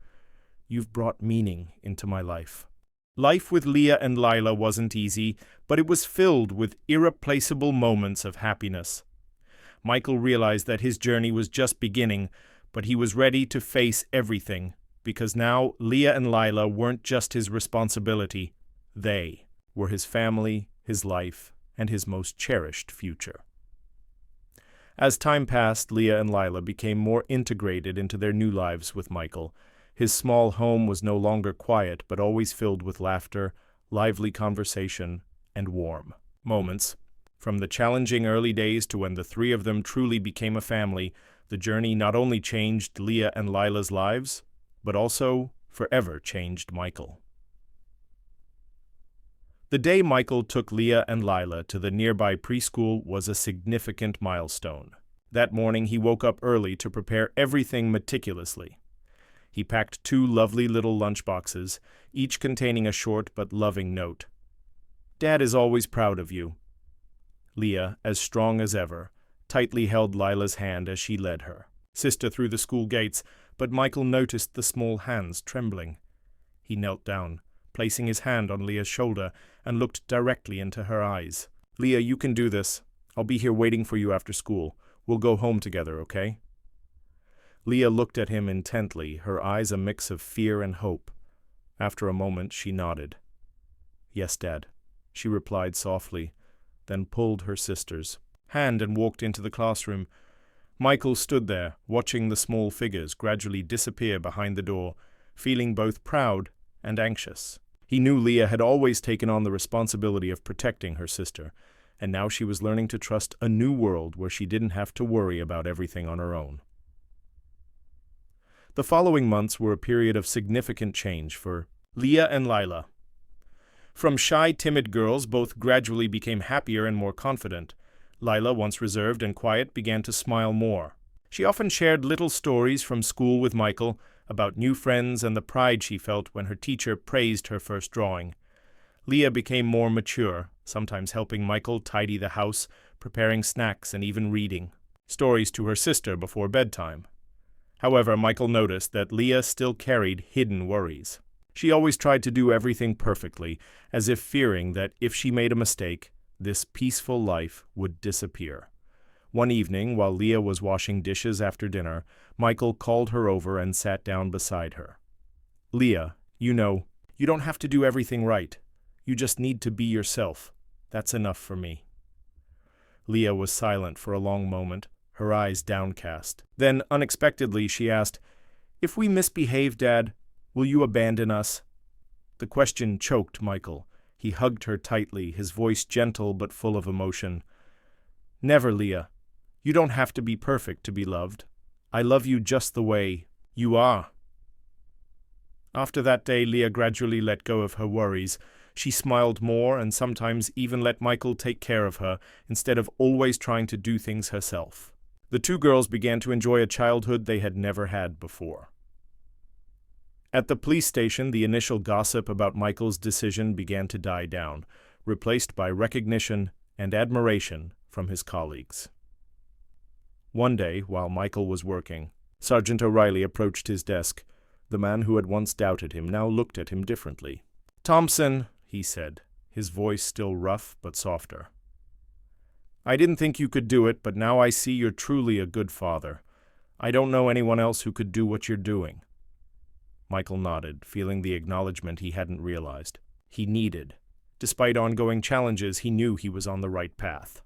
S1: You've brought meaning into my life." Life with Leah and Lila wasn't easy, but it was filled with irreplaceable moments of happiness. Michael realized that his journey was just beginning, but he was ready to face everything, because now Leah and Lila weren't just his responsibility. They were his family, his life, and his most cherished future. As time passed, Leah and Lila became more integrated into their new lives with Michael. His small home was no longer quiet, but always filled with laughter, lively conversation, and warm moments. From the challenging early days to when the three of them truly became a family, the journey not only changed Leah and Lila's lives, but also forever changed Michael. The day Michael took Leah and Lila to the nearby preschool was a significant milestone. That morning he woke up early to prepare everything meticulously. He packed 2 lovely little lunchboxes, each containing a short but loving note. "Dad is always proud of you." Leah, as strong as ever, tightly held Lila's hand as she led her sister through the school gates, but Michael noticed the small hands trembling. He knelt down, placing his hand on Leah's shoulder, and looked directly into her eyes. "Leah, you can do this. I'll be here waiting for you after school. We'll go home together, okay?" Leah looked at him intently, her eyes a mix of fear and hope. After a moment, she nodded. "Yes, Dad," she replied softly, then pulled her sister's hand and walked into the classroom. Michael stood there, watching the small figures gradually disappear behind the door, feeling both proud and anxious. He knew Leah had always taken on the responsibility of protecting her sister, and now she was learning to trust a new world where she didn't have to worry about everything on her own. The following months were a period of significant change for Leah and Lila. From shy, timid girls, both gradually became happier and more confident. Lila, once reserved and quiet, began to smile more. She often shared little stories from school with Michael about new friends and the pride she felt when her teacher praised her first drawing. Leah became more mature, sometimes helping Michael tidy the house, preparing snacks, and even reading stories to her sister before bedtime. However, Michael noticed that Leah still carried hidden worries. She always tried to do everything perfectly, as if fearing that if she made a mistake, this peaceful life would disappear. One evening, while Leah was washing dishes after dinner, Michael called her over and sat down beside her. "Leah, you don't have to do everything right. You just need to be yourself. That's enough for me." Leah was silent for a long moment, her eyes downcast. Then, unexpectedly, she asked, "If we misbehave, Dad, will you abandon us?" The question choked Michael. He hugged her tightly, his voice gentle but full of emotion. "Never, Leah. You don't have to be perfect to be loved. I love you just the way you are." After that day, Leah gradually let go of her worries. She smiled more and sometimes even let Michael take care of her, instead of always trying to do things herself. The two girls began to enjoy a childhood they had never had before. At the police station, the initial gossip about Michael's decision began to die down, replaced by recognition and admiration from his colleagues. One day, while Michael was working, Sergeant O'Reilly approached his desk. The man who had once doubted him now looked at him differently. "Thompson," he said, his voice still rough but softer. "I didn't think you could do it, but now I see you're truly a good father. I don't know anyone else who could do what you're doing." Michael nodded, feeling the acknowledgement he hadn't realized. He needed. Despite ongoing challenges, he knew he was on the right path.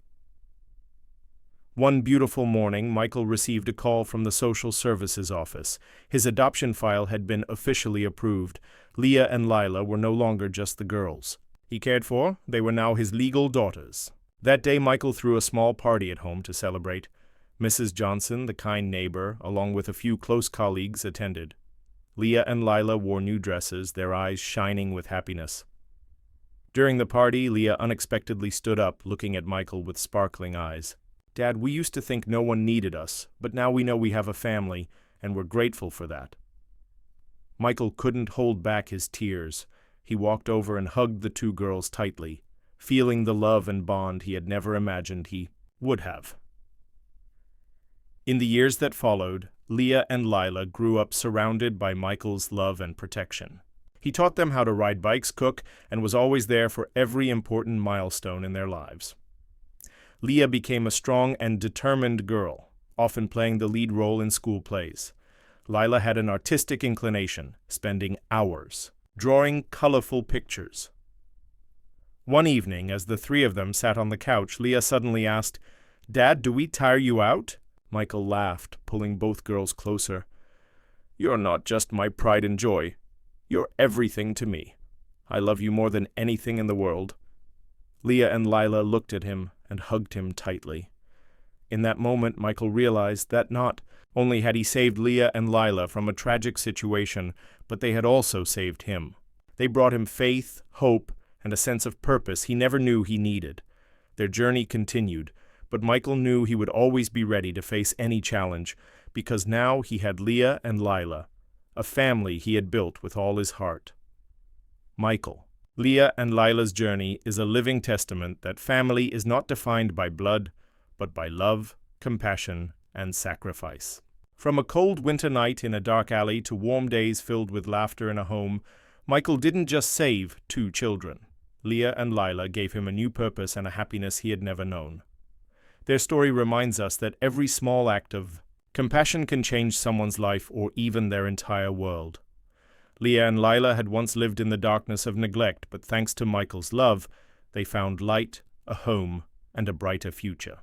S1: One beautiful morning, Michael received a call from the social services office. His adoption file had been officially approved. Leah and Lila were no longer just the girls he cared for, they were now his legal daughters. That day, Michael threw a small party at home to celebrate. Mrs. Johnson, the kind neighbor, along with a few close colleagues, attended. Leah and Lila wore new dresses, their eyes shining with happiness. During the party, Leah unexpectedly stood up, looking at Michael with sparkling eyes. "Dad, we used to think no one needed us, but now we know we have a family, and we're grateful for that." Michael couldn't hold back his tears. He walked over and hugged the two girls tightly, feeling the love and bond he had never imagined he would have. In the years that followed, Leah and Lila grew up surrounded by Michael's love and protection. He taught them how to ride bikes, cook, and was always there for every important milestone in their lives. Leah became a strong and determined girl, often playing the lead role in school plays. Lila had an artistic inclination, spending hours drawing colorful pictures. One evening, as the three of them sat on the couch, Leah suddenly asked, "Dad, do we tire you out?" Michael laughed, pulling both girls closer. "You're not just my pride and joy. You're everything to me. I love you more than anything in the world." Leah and Lila looked at him and hugged him tightly. In that moment, Michael realized that not only had he saved Leah and Lila from a tragic situation, but they had also saved him. They brought him faith, hope, and a sense of purpose he never knew he needed. Their journey continued, but Michael knew he would always be ready to face any challenge, because now he had Leah and Lila, a family he had built with all his heart. Michael. Leah and Lila's journey is a living testament that family is not defined by blood, but by love, compassion, and sacrifice. From a cold winter night in a dark alley to warm days filled with laughter in a home, Michael didn't just save two children. Leah and Lila gave him a new purpose and a happiness he had never known. Their story reminds us that every small act of compassion can change someone's life or even their entire world. Leah and Lila had once lived in the darkness of neglect, but thanks to Michael's love, they found light, a home, and a brighter future.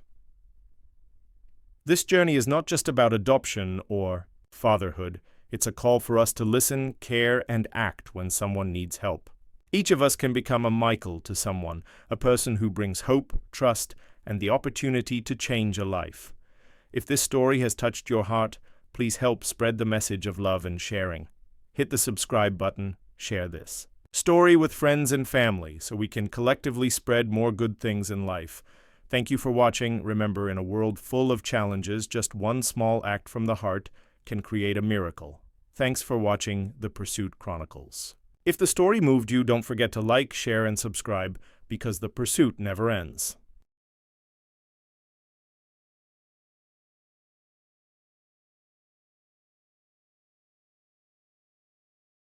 S1: This journey is not just about adoption or fatherhood. It's a call for us to listen, care, and act when someone needs help. Each of us can become a Michael to someone, a person who brings hope, trust, and the opportunity to change a life. If this story has touched your heart, please help spread the message of love and sharing. Hit the subscribe button, share this story with friends and family so we can collectively spread more good things in life. Thank you for watching. Remember, in a world full of challenges, just one small act from the heart can create a miracle. Thanks for watching the Pursuit Chronicles. If the story moved you, don't forget to like, share, and subscribe, because the pursuit never ends.